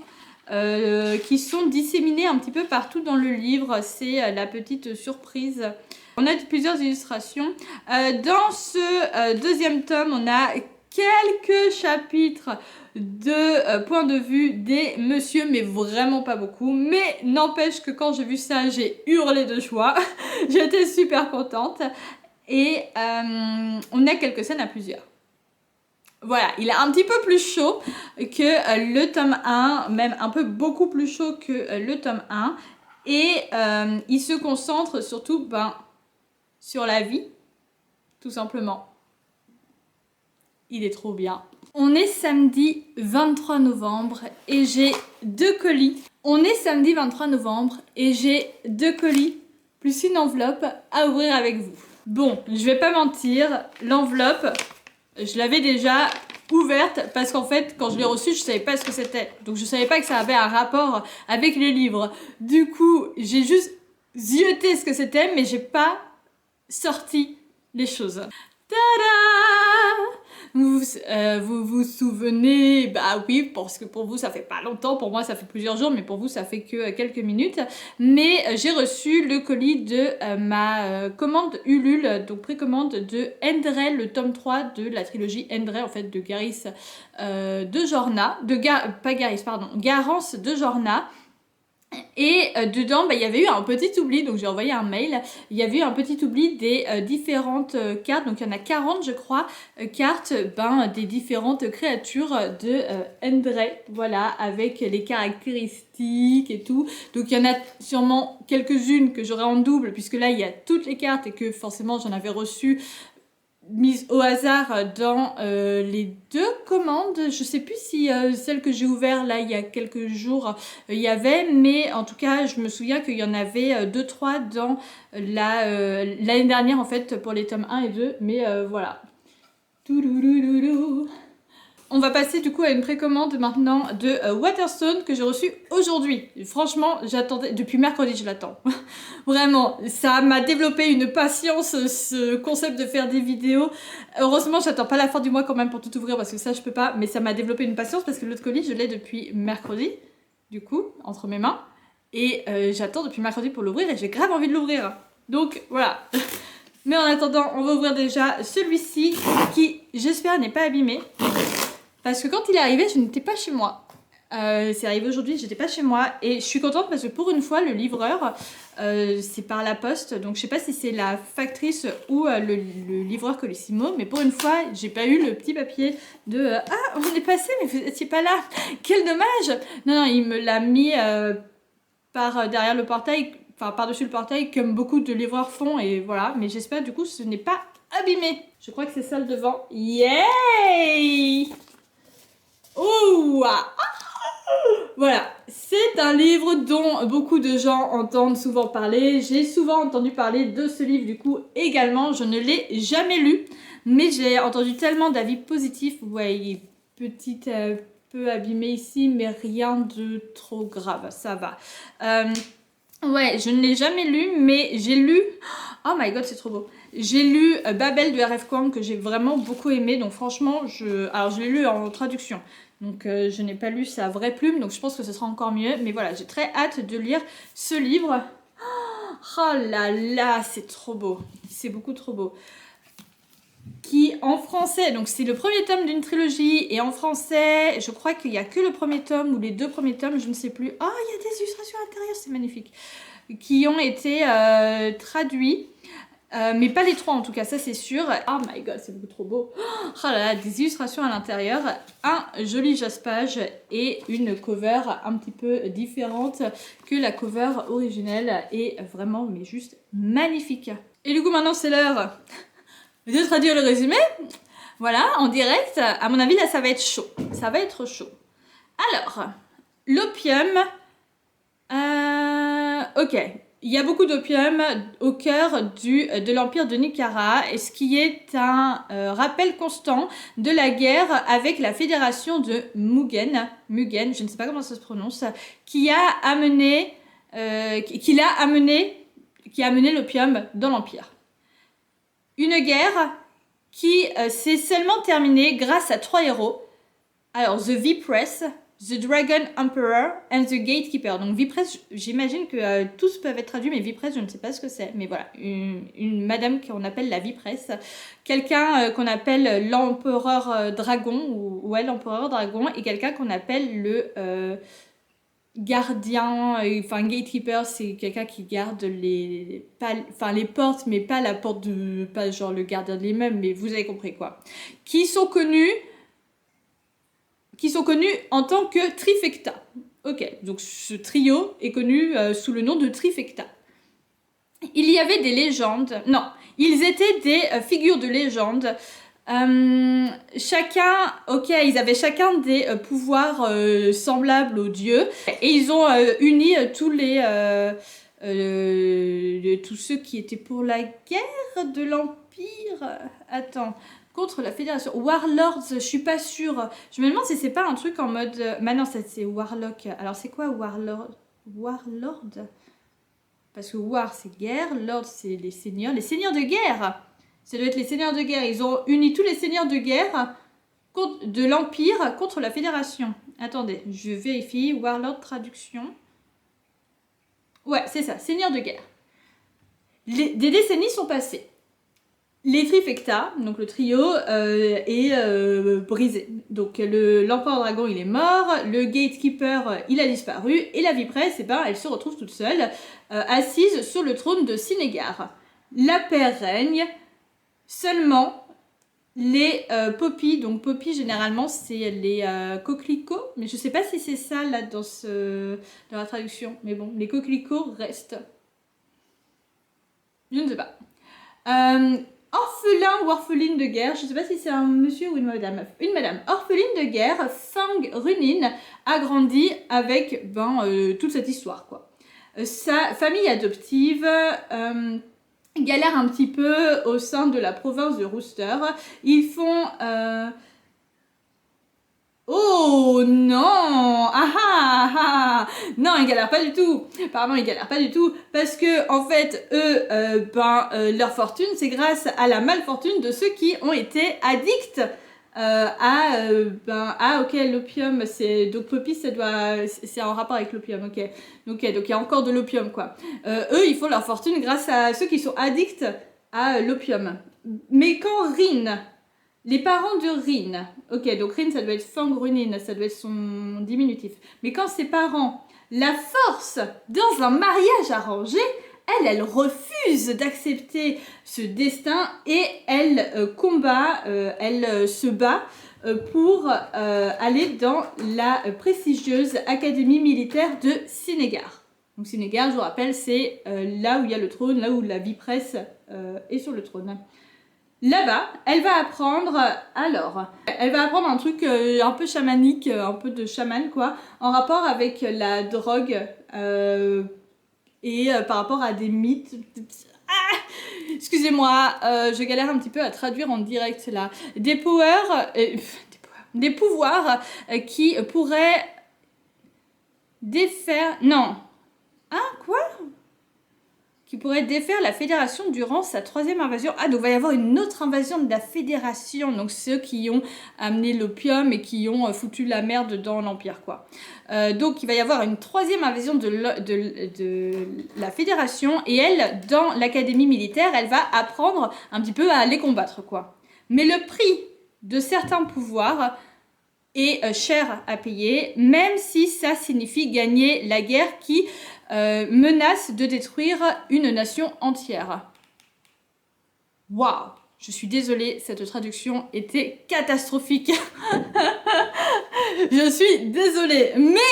qui sont disséminées un petit peu partout dans le livre. C'est la petite surprise. On a plusieurs illustrations. Dans ce deuxième tome, on a quelques chapitres de point de vue des messieurs, mais vraiment pas beaucoup. Mais n'empêche que quand j'ai vu ça, j'ai hurlé de joie. J'étais super contente. Et on a quelques scènes à plusieurs. Voilà, il est un petit peu plus chaud que le tome 1, même un peu beaucoup plus chaud que le tome 1. Et il se concentre surtout sur la vie, tout simplement. Il est trop bien. On est samedi 23 novembre et j'ai 2 colis. On est samedi 23 novembre et j'ai 2 colis plus une enveloppe à ouvrir avec vous. Bon, je vais pas mentir, l'enveloppe, je l'avais déjà ouverte parce qu'en fait, quand je l'ai reçue, je savais pas ce que c'était. Donc je savais pas que ça avait un rapport avec les livres. Du coup, j'ai juste zioté ce que c'était, mais j'ai pas sorti les choses. Tada! Vous vous souvenez? Bah oui, parce que pour vous ça fait pas longtemps, pour moi ça fait plusieurs jours, mais pour vous ça fait que quelques minutes. Mais j'ai reçu le colis de ma commande Ulule, donc précommande de Endre, le tome 3 de la trilogie Endre, en fait, de Garith de Jorna, pas Garith, pardon, Garance de Jorna. Et dedans, bah, il y avait eu un petit oubli, donc j'ai envoyé un mail. Il y avait eu un petit oubli des différentes cartes, donc il y en a 40 je crois, cartes des différentes créatures de Endre, voilà, avec les caractéristiques et tout. Donc il y en a sûrement quelques-unes que j'aurai en double, puisque là il y a toutes les cartes et que forcément j'en avais reçu mise au hasard dans les deux commandes. Je sais plus si celle que j'ai ouverte là il y a quelques jours il y avait, mais en tout cas je me souviens qu'il y en avait 2-3 dans l'année dernière en fait pour les tomes 1 et 2, mais voilà. Touloulouloulou. On va passer du coup à une précommande maintenant de Waterstone que j'ai reçue aujourd'hui. Franchement, j'attendais, depuis mercredi je l'attends. Vraiment, ça m'a développé une patience, ce concept de faire des vidéos. Heureusement, j'attends pas la fin du mois quand même pour tout ouvrir parce que ça je peux pas, mais ça m'a développé une patience parce que l'autre colis je l'ai depuis mercredi, du coup, entre mes mains. Et j'attends depuis mercredi pour l'ouvrir et j'ai grave envie de l'ouvrir. Donc voilà. Mais en attendant, on va ouvrir déjà celui-ci qui, j'espère, n'est pas abîmé. Parce que quand il est arrivé, je n'étais pas chez moi. C'est arrivé aujourd'hui, j'étais pas chez moi. Et je suis contente parce que pour une fois, le livreur, c'est par la poste. Donc je sais pas si c'est la factrice ou le livreur Colissimo. Mais pour une fois, j'ai pas eu le petit papier de ah, on est passé, mais vous étiez pas là. Quel dommage! Non, il me l'a mis par derrière le portail, enfin par-dessus le portail, comme beaucoup de livreurs font. Et voilà. Mais j'espère du coup ce n'est pas abîmé. Je crois que c'est ça le devant. Yay! Oh, voilà, c'est un livre dont beaucoup de gens entendent souvent parler. J'ai souvent entendu parler de ce livre du coup également. Je ne l'ai jamais lu, mais j'ai entendu tellement d'avis positifs. Ouais, il est petit peu abîmé ici, mais rien de trop grave, ça va. Ouais, je ne l'ai jamais lu, mais j'ai lu... Oh my god, c'est trop beau. J'ai lu Babel de R.F. Kuang que j'ai vraiment beaucoup aimé. Donc franchement, alors je l'ai lu en traduction. Donc je n'ai pas lu sa vraie plume, donc je pense que ce sera encore mieux. Mais voilà, j'ai très hâte de lire ce livre. Oh là là, c'est trop beau. C'est beaucoup trop beau. Qui en français, donc c'est le premier tome d'une trilogie, et en français, je crois qu'il n'y a que le premier tome ou les deux premiers tomes, je ne sais plus. Oh, il y a des illustrations à l'intérieur, c'est magnifique. Qui ont été traduits. Mais pas les trois en tout cas, ça c'est sûr. Oh my god, c'est beaucoup trop beau. Oh là là, des illustrations à l'intérieur, un joli jaspage et une cover un petit peu différente que la cover originelle. Et vraiment, mais juste magnifique. Et du coup maintenant c'est l'heure de traduire le résumé. Voilà, en direct. À mon avis là ça va être chaud. Ça va être chaud. Alors, l'opium... ok. Il y a beaucoup d'opium au cœur de l'empire de Nicara, et ce qui est un rappel constant de la guerre avec la fédération de Mugen, je ne sais pas comment ça se prononce, qui a amené l'opium dans l'empire. Une guerre qui s'est seulement terminée grâce à 3 héros. Alors, The Vipress, The Dragon Emperor and The Gatekeeper. Donc Vipress, j'imagine que tous peuvent être traduits, mais Vipress, je ne sais pas ce que c'est. Mais voilà, une madame qu'on appelle la Vipress. Quelqu'un qu'on appelle l'empereur dragon, ou l'empereur dragon, et quelqu'un qu'on appelle le gardien, enfin Gatekeeper, c'est quelqu'un qui garde les portes, mais pas la porte de... pas genre le gardien de l'immeuble, mais vous avez compris quoi. Qui sont connus en tant que trifecta. Ok, donc ce trio est connu sous le nom de trifecta. Il y avait des légendes, non, ils étaient des figures de légende. Chacun, ok, ils avaient chacun des pouvoirs semblables aux dieux, et ils ont uni tous ceux qui étaient pour la guerre de l'Empire. Attends... contre la fédération. Warlords, je suis pas sûre. Je me demande si c'est pas un truc en mode... Maintenant, c'est Warlock. Alors, c'est quoi Warlord? Warlord? Parce que War, c'est guerre. Lord, c'est les seigneurs. Les seigneurs de guerre! Ça doit être les seigneurs de guerre. Ils ont uni tous les seigneurs de guerre de l'Empire contre la Fédération. Attendez, je vérifie. Warlord traduction. Ouais, c'est ça, seigneur de guerre. Des décennies sont passées. Les trifecta, donc le trio, est brisé. Donc l'empereur dragon, il est mort, le gatekeeper, il a disparu, et la Vipresse, eh ben, elle se retrouve toute seule, assise sur le trône de Sinégar. La paix règne, seulement les poppies, donc poppies généralement c'est les coquelicots, mais je sais pas si c'est ça là dans la traduction, mais bon, les coquelicots restent. Je ne sais pas. Orphelin ou orpheline de guerre, je ne sais pas si c'est un monsieur ou une madame. Une madame. Orpheline de guerre, Fang Runin a grandi avec toute cette histoire, quoi. Sa famille adoptive galère un petit peu au sein de la province de Rooster. Ils font... Oh non! Ah ah ah! Non, ils galèrent pas du tout. Pardon, ils galèrent pas du tout parce que en fait, eux, leur fortune, c'est grâce à la malfortune de ceux qui ont été addicts ok, l'opium, c'est donc Poppy, c'est en rapport avec l'opium, ok, donc il y a encore de l'opium quoi. Eux, ils font leur fortune grâce à ceux qui sont addicts à l'opium. Mais quand Rin, les parents de Rin, ok, donc Rin, ça doit être Fang Runin, ça doit être son diminutif. Mais quand ses parents la forcent dans un mariage arrangé, elle refuse d'accepter ce destin et elle combat, elle se bat pour aller dans la prestigieuse académie militaire de Sinégar. Donc Sinégar, je vous rappelle, c'est là où il y a le trône, là où la Vipresse est sur le trône. Là-bas, elle va apprendre, un truc un peu chamanique, un peu de chaman quoi, en rapport avec la drogue et par rapport à des mythes. Ah, excusez-moi, je galère un petit peu à traduire en direct là. Des pouvoirs qui pourraient défaire... Non. Hein, quoi ? Qui pourrait défaire la Fédération durant sa 3e invasion. Ah, donc il va y avoir une autre invasion de la Fédération. Donc ceux qui ont amené l'opium et qui ont foutu la merde dans l'Empire, quoi. Donc il va y avoir une 3e invasion de la Fédération. Et elle, dans l'académie militaire, elle va apprendre un petit peu à les combattre, quoi. Mais le prix de certains pouvoirs est cher à payer, même si ça signifie gagner la guerre qui... menace de détruire une nation entière. Waouh! Je suis désolée, cette traduction était catastrophique. Je suis désolée. Mais,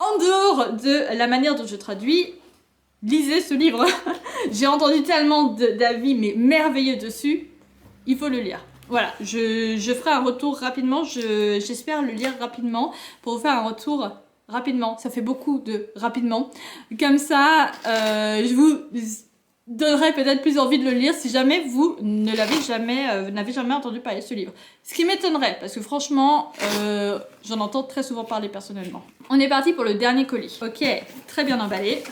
en dehors de la manière dont je traduis, lisez ce livre. J'ai entendu tellement d'avis mais merveilleux dessus. Il faut le lire. Voilà, je ferai un retour rapidement. J'espère le lire rapidement pour vous faire un retour rapidement. Ça fait beaucoup de rapidement. Comme ça, je vous donnerai peut-être plus envie de le lire si jamais vous n'avez jamais entendu parler de ce livre. Ce qui m'étonnerait, parce que franchement, j'en entends très souvent parler personnellement. On est parti pour le dernier colis. Ok, très bien emballé.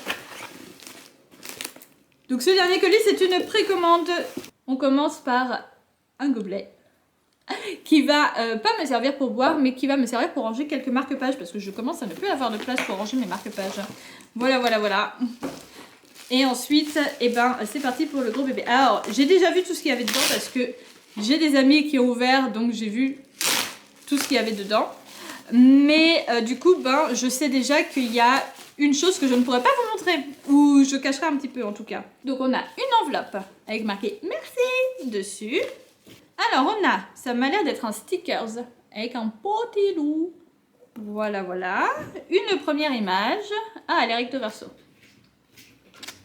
Donc ce dernier colis, c'est une précommande. On commence par un gobelet qui va pas me servir pour boire, mais qui va me servir pour ranger quelques marque-pages, parce que je commence à ne plus avoir de place pour ranger mes marque-pages. Voilà. Et ensuite, c'est parti pour le gros bébé. Alors, j'ai déjà vu tout ce qu'il y avait dedans, parce que j'ai des amis qui ont ouvert, donc j'ai vu tout ce qu'il y avait dedans. Mais du coup, je sais déjà qu'il y a une chose que je ne pourrais pas vous montrer, ou je cacherai un petit peu en tout cas. Donc on a une enveloppe avec marqué « Merci » dessus. Alors on a, ça m'a l'air d'être un stickers avec un petit loup. Voilà. Une première image. Ah, elle est recto verso.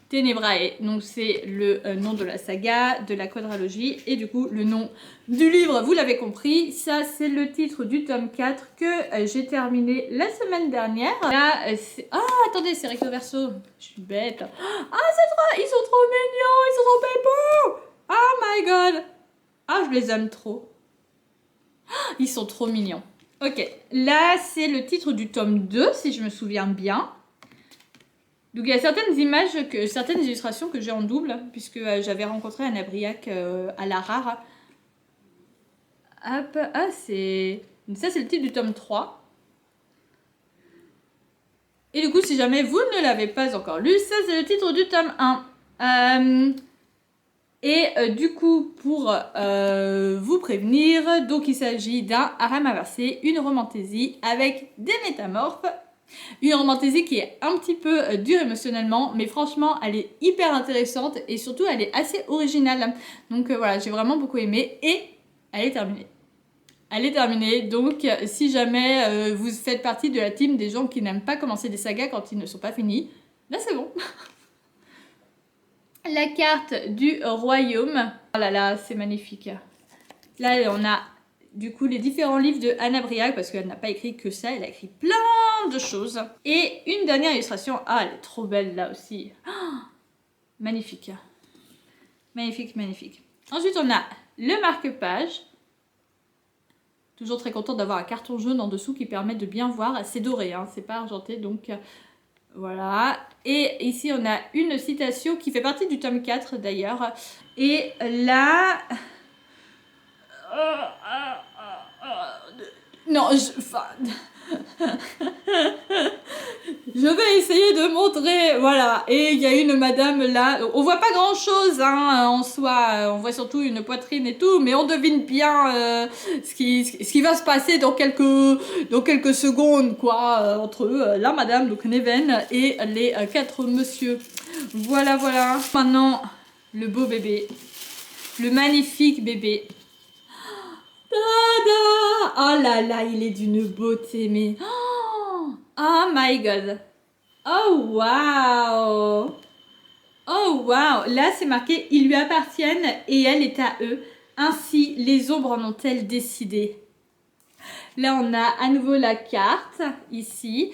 Tenebrae, donc c'est le nom de la saga, de la quadralogie, et du coup le nom du livre, vous l'avez compris, ça c'est le titre du tome 4 que j'ai terminé la semaine dernière. Là, attendez, c'est recto verso, je suis bête. Ah, c'est trop, ils sont trop mignons, ils sont trop pépous. Oh my god. Ah, je les aime trop. Ils sont trop mignons. Ok, là c'est le titre du tome 2, si je me souviens bien. Donc il y a certaines images, certaines illustrations que j'ai en double, puisque j'avais rencontré Anna Briac à la Rare. Hop, ah c'est... Ça c'est le titre du tome 3. Et du coup, si jamais vous ne l'avez pas encore lu, ça c'est le titre du tome 1. Du coup, pour vous prévenir, donc il s'agit d'un harem inversé, une romantaisie avec des métamorphes. Une romantaisie qui est un petit peu dure émotionnellement, mais franchement, elle est hyper intéressante et surtout, elle est assez originale. Donc voilà, j'ai vraiment beaucoup aimé et elle est terminée. Elle est terminée, donc si jamais vous faites partie de la team des gens qui n'aiment pas commencer des sagas quand ils ne sont pas finis, là c'est bon. La carte du royaume. Oh là là, c'est magnifique. Là, on a du coup les différents livres de Anna Briac, parce qu'elle n'a pas écrit que ça, elle a écrit plein de choses. Et une dernière illustration. Ah, elle est trop belle là aussi. Oh, magnifique. Magnifique, magnifique. Ensuite, on a le marque-page. Toujours très contente d'avoir un carton jaune en dessous qui permet de bien voir. C'est doré, hein, c'est pas argenté, donc voilà. Et ici, on a une citation qui fait partie du tome 4 d'ailleurs. Et là... Non, enfin... Je vais essayer de montrer, voilà. Et il y a une madame là, on voit pas grand chose hein, en soi, on voit surtout une poitrine et tout, mais on devine bien ce qui va se passer dans quelques secondes, quoi, entre la madame, donc Neven, et les 4 monsieur. Voilà, voilà. Maintenant, le beau bébé, le magnifique bébé. Tada! Oh là là, il est d'une beauté, mais... Oh my god! Oh wow! Oh wow! Là, c'est marqué « Ils lui appartiennent et elle est à eux. Ainsi, les ombres en ont-elles décidé. » Là, on a à nouveau la carte, ici.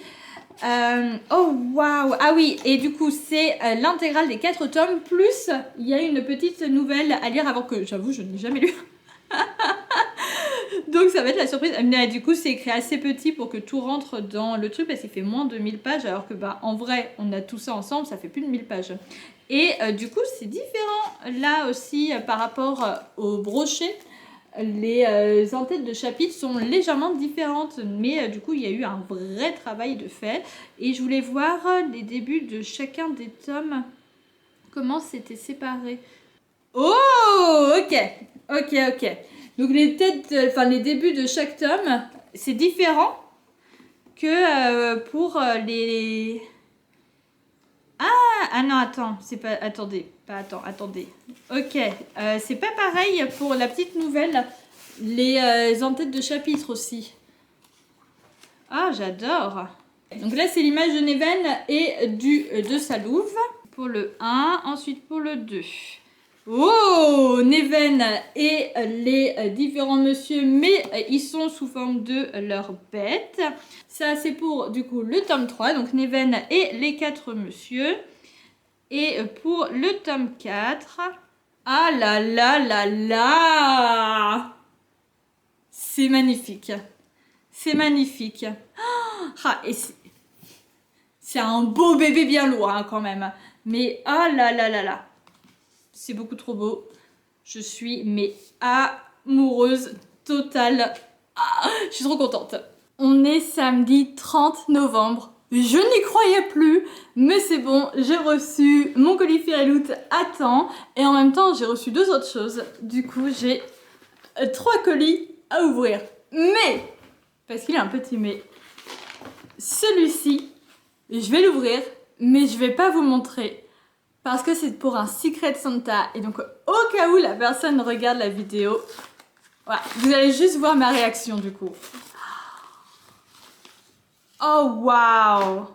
Oh wow! Ah oui, et du coup, c'est l'intégrale des 4 tomes, plus il y a une petite nouvelle à lire avant que, j'avoue, je n'ai jamais lu. Donc ça va être la surprise. Mais du coup c'est écrit assez petit pour que tout rentre dans le truc parce qu'il fait moins de 1000 pages alors que bah en vrai on a tout ça ensemble, ça fait plus de 1000 pages. Et du coup c'est différent là aussi par rapport au brochet. Les entêtes de chapitres sont légèrement différentes mais du coup il y a eu un vrai travail de fait. Et je voulais voir les débuts de chacun des tomes, comment c'était séparé. Oh ok, ok, ok. Donc les têtes, enfin les débuts de chaque tome, c'est différent que pour les... Ah non attends, c'est pas... Attendez, pas attends, attendez. Ok, c'est pas pareil pour la petite nouvelle, les en-têtes de chapitre aussi. Ah j'adore. Donc là c'est l'image de Neven et de sa louve pour le 1, ensuite pour le 2. Oh, Neven et les différents monsieur, mais ils sont sous forme de leurs bêtes. Ça, c'est pour, du coup, le tome 3, donc Neven et les 4 monsieur. Et pour le tome 4... Ah là là là là! C'est magnifique. C'est magnifique. Ah, et c'est un beau bébé bien lourd, hein, quand même. Mais ah là là là là! C'est beaucoup trop beau. Je suis mais amoureuse totale. Ah, je suis trop contente. On est samedi 30 novembre. Je n'y croyais plus, mais c'est bon, j'ai reçu mon colis Fireloot à temps et en même temps j'ai reçu 2 autres choses. Du coup j'ai 3 colis à ouvrir. Mais, parce qu'il est un petit mais, celui-ci, je vais l'ouvrir, mais je vais pas vous montrer. Parce que c'est pour un Secret Santa. Et donc, au cas où la personne regarde la vidéo, voilà, vous allez juste voir ma réaction du coup. Oh, waouh!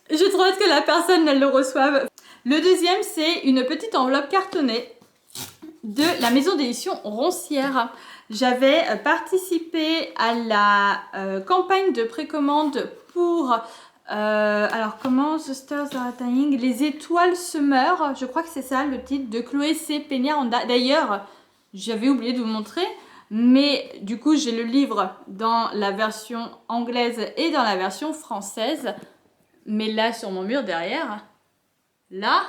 J'ai trop hâte que la personne elle le reçoive. Le deuxième, c'est une petite enveloppe cartonnée de la maison d'édition Roncière. J'avais participé à la campagne de précommande pour... alors comment The Stars Are Dying, les étoiles se meurent, je crois que c'est ça le titre, de Chloé C. Peña-Anda. D'ailleurs j'avais oublié de vous montrer, mais du coup j'ai le livre dans la version anglaise et dans la version française, mais là sur mon mur derrière, là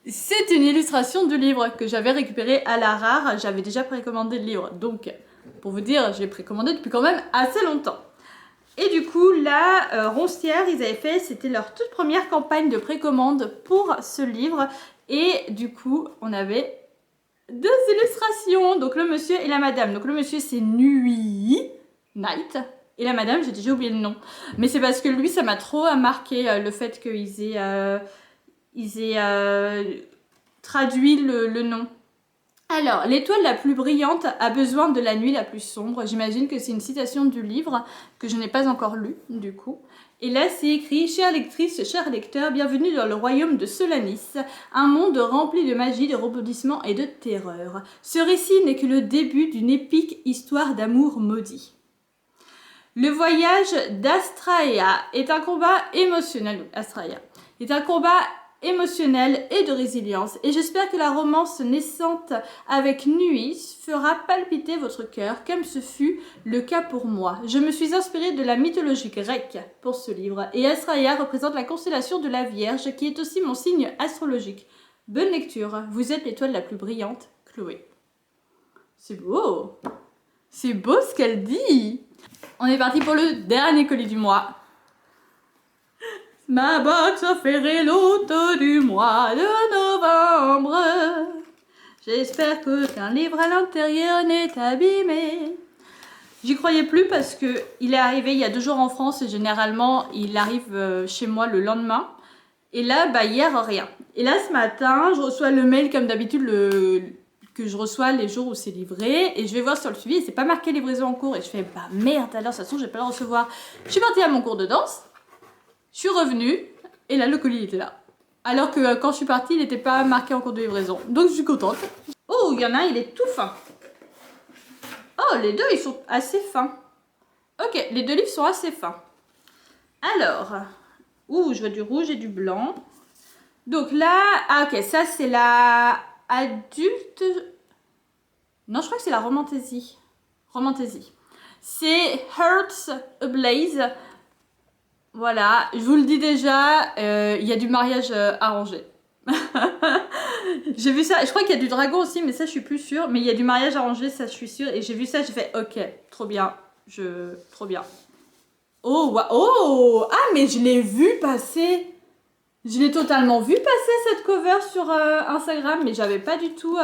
C'est une illustration du livre que j'avais récupéré à la rare. J'avais déjà précommandé le livre, donc pour vous dire, je l'ai précommandé depuis quand même assez longtemps. Et du coup, là, Roncière, ils avaient fait, c'était leur toute première campagne de précommande pour ce livre. Et du coup, on avait 2 illustrations. Donc le monsieur et la madame. Donc le monsieur, c'est Nuit, Night. Et la madame, j'ai déjà oublié le nom. Mais c'est parce que lui, ça m'a trop marqué le fait qu'ils aient traduit le nom. Alors, l'étoile la plus brillante a besoin de la nuit la plus sombre. J'imagine que c'est une citation du livre que je n'ai pas encore lu, du coup. Et là, c'est écrit « Chère lectrice, cher lecteur, bienvenue dans le royaume de Solanis, un monde rempli de magie, de rebondissements et de terreur. Ce récit n'est que le début d'une épique histoire d'amour maudit. Le voyage d'Astraea est un combat émotionnel. Astraea est un combat émotionnel et de résilience, et j'espère que la romance naissante avec Nuit fera palpiter votre cœur comme ce fut le cas pour moi. Je me suis inspirée de la mythologie grecque pour ce livre, et Astraea représente la constellation de la Vierge qui est aussi mon signe astrologique. Bonne lecture, vous êtes l'étoile la plus brillante, Chloé. C'est beau! C'est beau ce qu'elle dit! On est parti pour le dernier colis du mois. Ma box offert l'hôte du mois de novembre. J'espère qu'aucun livre à l'intérieur n'est abîmé. J'y croyais plus parce que il est arrivé il y a 2 jours en France et généralement il arrive chez moi le lendemain. Et là, bah hier, rien. Et là, ce matin, je reçois le mail comme d'habitude que je reçois les jours où c'est livré. Et je vais voir sur le suivi et c'est pas marqué livraison en cours. Et je fais, bah merde, alors de toute façon, je vais pas le recevoir. Je suis partie à mon cours de danse. Je suis revenue et là, le colis était là. Alors que quand je suis partie, il n'était pas marqué en cours de livraison. Donc, je suis contente. Oh, il y en a un, il est tout fin. Oh, les deux, ils sont assez fins. Ok, les 2 livres sont assez fins. Alors, je vois du rouge et du blanc. Donc là, ok, ça c'est la adulte. Non, je crois que c'est la Romantaisie. Romantaisie. C'est Hearts Ablaze. Voilà, je vous le dis déjà, il y a du mariage arrangé. J'ai vu ça, je crois qu'il y a du dragon aussi, mais ça je suis plus sûre. Mais il y a du mariage arrangé, ça je suis sûre. Et j'ai vu ça, j'ai fait ok, trop bien. Trop bien. Oh, wow. Oh, ah, mais je l'ai vu passer. Je l'ai totalement vu passer cette cover sur Instagram, mais j'avais pas du tout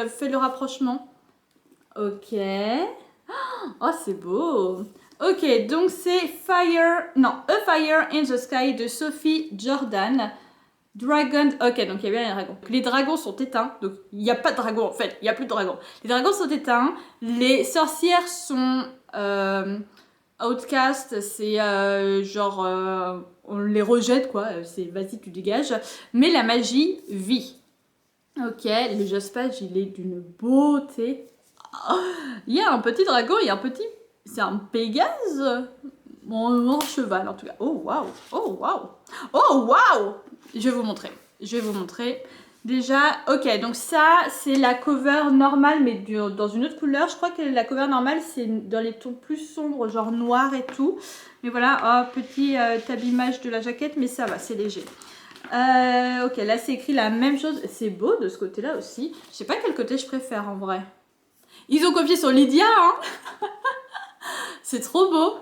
fait le rapprochement. Ok. Oh, c'est beau. Ok, donc c'est A Fire in the Sky de Sophie Jordan. Dragon, ok, donc il y a bien les dragons. Les dragons sont éteints, donc il n'y a pas de dragons en fait, il n'y a plus de dragons. Les dragons sont éteints, les sorcières sont outcast, c'est genre on les rejette quoi, c'est vas-y tu dégages. Mais la magie vit. Ok, le Jospage il est d'une beauté. Oh, il y a un petit dragon, il y a un petit... C'est un Pégase mon cheval en tout cas. Oh waouh, oh waouh, oh waouh. Je vais vous montrer. Je vais vous montrer. Déjà, ok, donc ça, c'est la cover normale, mais dans une autre couleur. Je crois que la cover normale, c'est dans les tons plus sombres, genre noir et tout. Mais voilà, oh, petit abîmage de la jaquette, mais ça va, c'est léger. Ok, là, c'est écrit la même chose. C'est beau de ce côté-là aussi. Je sais pas quel côté je préfère, en vrai. Ils ont copié sur Lydia, hein. C'est trop beau.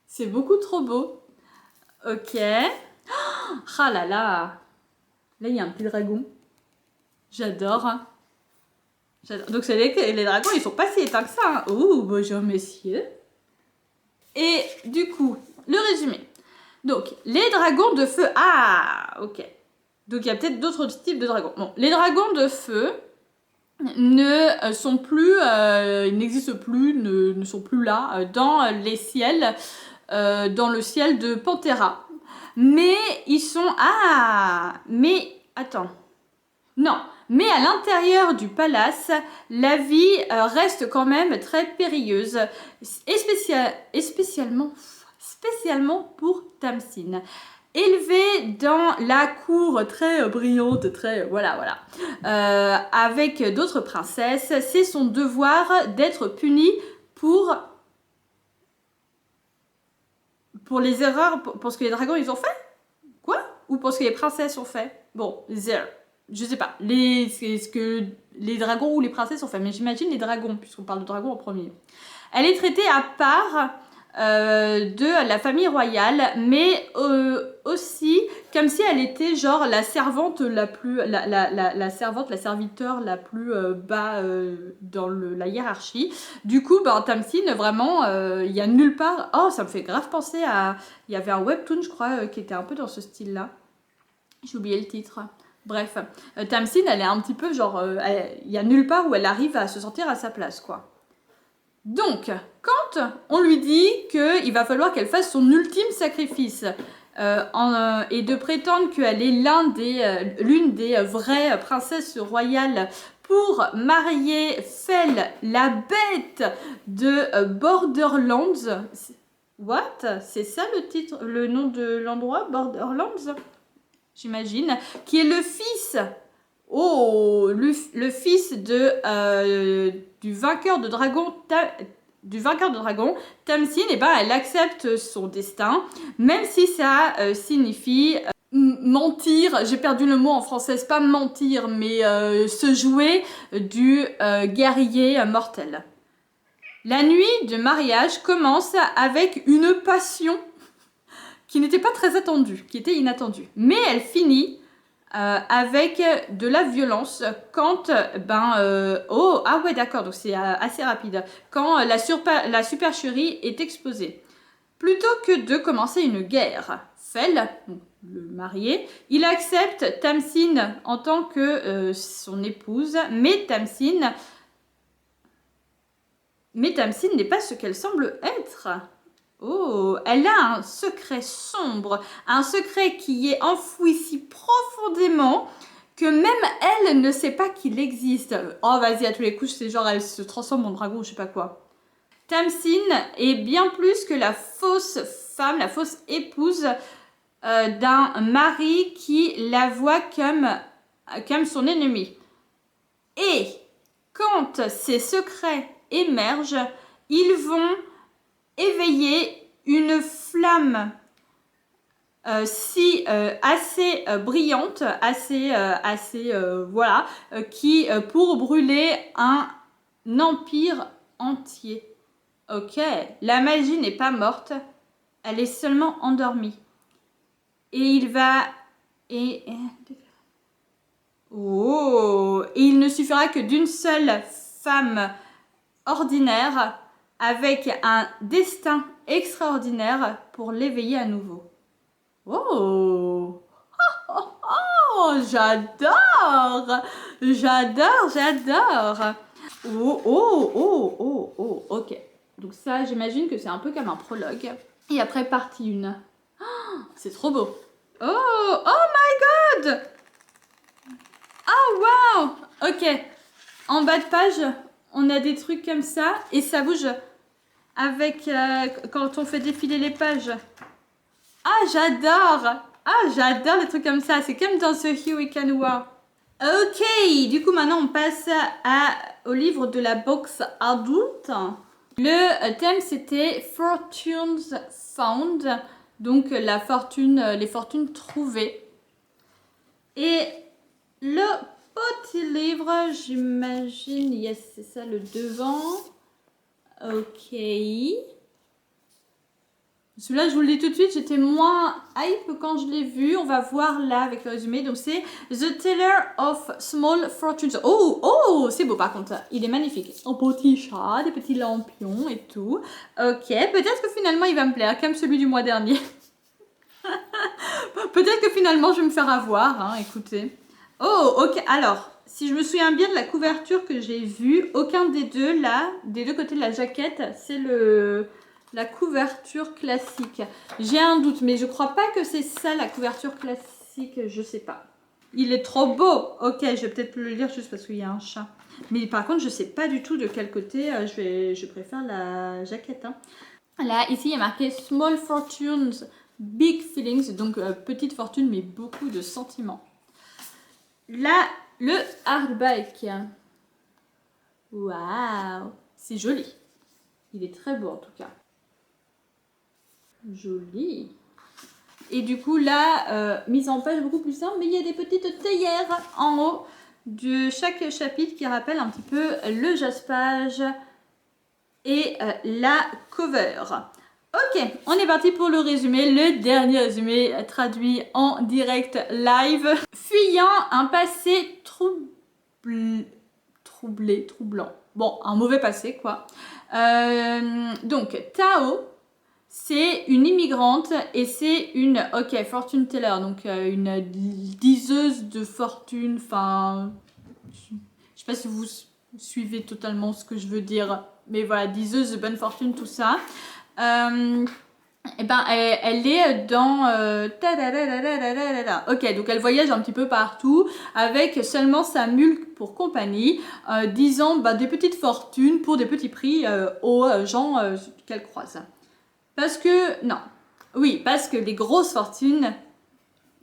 C'est beaucoup trop beau. Ok. Ah là là. Là, il y a un petit dragon. J'adore. Hein. Donc, les dragons, ils sont pas si éteints que ça. Hein. Oh, bonjour, messieurs. Et du coup, le résumé. Donc, les dragons de feu. Ah, ok. Donc, il y a peut-être d'autres types de dragons. Bon, les dragons de feu ne sont plus, ils n'existent plus, ne sont plus là dans les ciels, dans le ciel de Pantera. Mais ils sont... Ah, mais... Attends. Non. Mais à l'intérieur du palace, la vie reste quand même très périlleuse. Et spécialement pour Tamsin. Élevé dans la cour très brillante, très... Voilà. Avec d'autres princesses, c'est son devoir d'être puni pour les erreurs, pour ce que les dragons ils ont fait. Quoi? Ou pour ce que les princesses ont fait. Bon, je sais pas, ce que les dragons ou les princesses ont fait, mais j'imagine les dragons, puisqu'on parle de dragons en premier. Elle est traitée à part de la famille royale, mais aussi comme si elle était genre la servante la plus, la servante, la serviteur la plus bas dans la hiérarchie. Du coup, ben, Tamsin, vraiment, il y a nulle part. Oh, ça me fait grave penser à. Il y avait un webtoon, je crois, qui était un peu dans ce style-là. J'ai oublié le titre. Bref, Tamsin, elle est un petit peu genre. Il y a nulle part où elle arrive à se sentir à sa place, quoi. Donc, quand on lui dit qu'il va falloir qu'elle fasse son ultime sacrifice et de prétendre qu'elle est l'une des vraies princesses royales pour marier Fell, la bête de Borderlands. What? C'est ça le titre, le nom de l'endroit, Borderlands? J'imagine. Qui est le fils le fils du vainqueur de dragon, Tamsin, eh ben, elle accepte son destin, même si ça signifie mentir. J'ai perdu le mot en français, c'est pas mentir, mais se jouer du guerrier mortel. La nuit de mariage commence avec une passion qui n'était pas très attendue, qui était inattendue, mais elle finit avec de la violence quand ah ouais d'accord, donc c'est assez rapide, quand la supercherie est exposée. Plutôt que de commencer une guerre, Fell, le marié, il accepte Tamsin en tant que son épouse, mais Tamsin n'est pas ce qu'elle semble être. Oh, elle a un secret sombre, un secret qui est enfoui si profondément que même elle ne sait pas qu'il existe. Oh, vas-y, à tous les coups, c'est genre elle se transforme en dragon ou je sais pas quoi. Tamsin est bien plus que la fausse femme, la fausse épouse d'un mari qui la voit comme son ennemi. Et quand ces secrets émergent, ils vont éveiller une flamme assez brillante, voilà, qui pour brûler un empire entier. Ok, la magie n'est pas morte, elle est seulement endormie. Et il va oh, et il ne suffira que d'une seule femme ordinaire avec un destin extraordinaire pour l'éveiller à nouveau. Oh, oh, j'adore, j'adore. Oh, ok. Donc ça, j'imagine que c'est un peu comme un prologue. Et après, partie 1. Oh, c'est trop beau. Oh my god. Oh, wow. Ok. En bas de page, on a des trucs comme ça et ça bouge avec quand on fait défiler les pages. Ah, j'adore les trucs comme ça. C'est comme dans ce Here We Can War. Ok, du coup maintenant on passe au livre de la box adulte. Le thème c'était Fortunes Found, donc la fortune, les fortunes trouvées. Et le petit livre, j'imagine, yes, c'est ça le devant. Ok. Celui-là, je vous le dis tout de suite, j'étais moins hype quand je l'ai vu. On va voir là avec le résumé. Donc c'est The Teller of Small Fortunes. Oh, c'est beau par contre. Il est magnifique. Un petit chat, des petits lampions et tout. Ok, peut-être que finalement il va me plaire, comme celui du mois dernier. Peut-être que finalement je vais me faire avoir, hein, écoutez. Oh, ok, alors, si je me souviens bien de la couverture que j'ai vue, aucun des deux là, des deux côtés de la jaquette, c'est la couverture classique. J'ai un doute, mais je crois pas que c'est ça la couverture classique, je sais pas. Il est trop beau. Ok, je vais peut-être le lire juste parce qu'il y a un chat. Mais par contre, je sais pas du tout de quel côté, je préfère la jaquette. Hein. Là, ici, il y a marqué Small Fortunes, Big Feelings, donc petite fortune, mais beaucoup de sentiments. Là, le hardback. Waouh, c'est joli. Il est très beau en tout cas. Joli. Et du coup là, mise en page beaucoup plus simple, mais il y a des petites théières en haut de chaque chapitre qui rappellent un petit peu le jaspage et la cover. Ok, on est parti pour le résumé, le dernier résumé traduit en direct live. Fuyant un passé troublant. Bon, un mauvais passé quoi. Donc, Tao, c'est une immigrante et c'est une, ok, fortune teller, donc une diseuse de fortune, enfin, je sais pas si vous suivez totalement ce que je veux dire, mais voilà, diseuse de bonne fortune, tout ça. Et ben elle est dans ok, donc elle voyage un petit peu partout avec seulement sa mule pour compagnie, disant des petites fortunes pour des petits prix aux gens qu'elle croise. Parce que parce que les grosses fortunes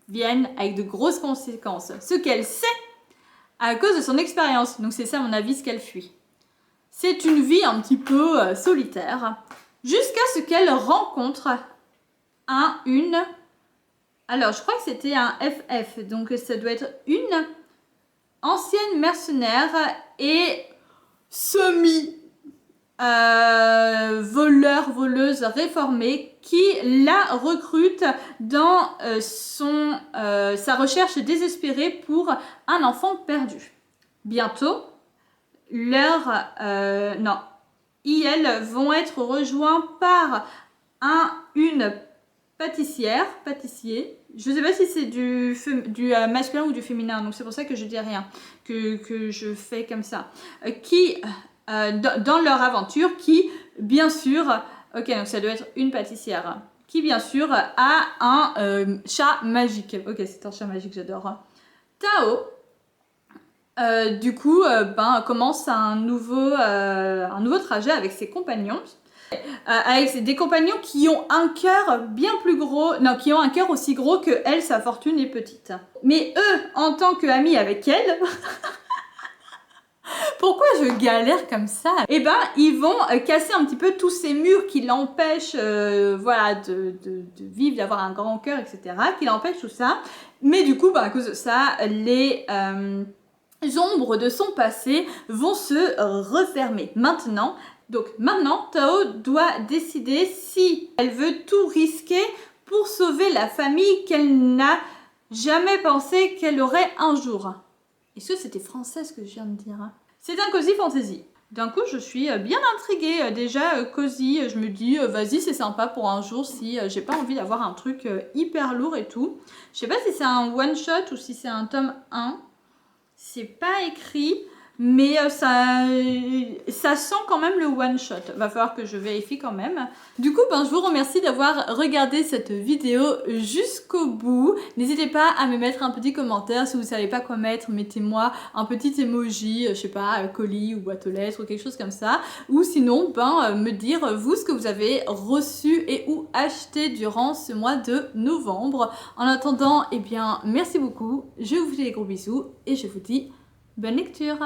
viennent avec de grosses conséquences, ce qu'elle sait à cause de son expérience. Donc c'est ça à mon avis ce qu'elle fuit. C'est une vie un petit peu solitaire. Jusqu'à ce qu'elle rencontre alors je crois que c'était un FF, donc ça doit être une ancienne mercenaire et voleuse réformée qui la recrute dans sa recherche désespérée pour un enfant perdu. Bientôt, ils vont être rejoints par une pâtissier. Je ne sais pas si c'est du masculin ou du féminin, donc c'est pour ça que je dis rien, que je fais comme ça. Qui, dans leur aventure, qui, bien sûr, ok, donc ça doit être une pâtissière, qui, bien sûr, a un chat magique. Ok, c'est un chat magique, j'adore. Tao, du coup, commence un nouveau trajet avec ses compagnons. Avec des compagnons qui ont un cœur bien plus gros, qui ont un cœur aussi gros que elle, sa fortune est petite. Mais eux, en tant qu'amis avec elle, pourquoi je galère comme ça? Eh ben, ils vont casser un petit peu tous ces murs qui l'empêchent, de vivre, d'avoir un grand cœur, etc., qui l'empêchent tout ça. Mais du coup, à cause de ça, les ombres de son passé vont se refermer. Maintenant, Tao doit décider si elle veut tout risquer pour sauver la famille qu'elle n'a jamais pensé qu'elle aurait un jour. Est-ce que c'était français ce que je viens de dire? C'est un cozy fantasy. D'un coup, je suis bien intriguée. Déjà, cozy, je me dis, vas-y, c'est sympa pour un jour si j'ai pas envie d'avoir un truc hyper lourd et tout. Je sais pas si c'est un one-shot ou si c'est un tome 1. C'est pas écrit. Mais ça sent quand même le one shot. Va falloir que je vérifie quand même. Du coup, je vous remercie d'avoir regardé cette vidéo jusqu'au bout. N'hésitez pas à me mettre un petit commentaire. Si vous ne savez pas quoi mettre, mettez-moi un petit emoji, je sais pas, colis ou boîte aux lettres ou quelque chose comme ça. Ou sinon, me dire vous ce que vous avez reçu et ou acheté durant ce mois de novembre. En attendant, merci beaucoup. Je vous fais des gros bisous et je vous dis bonne lecture.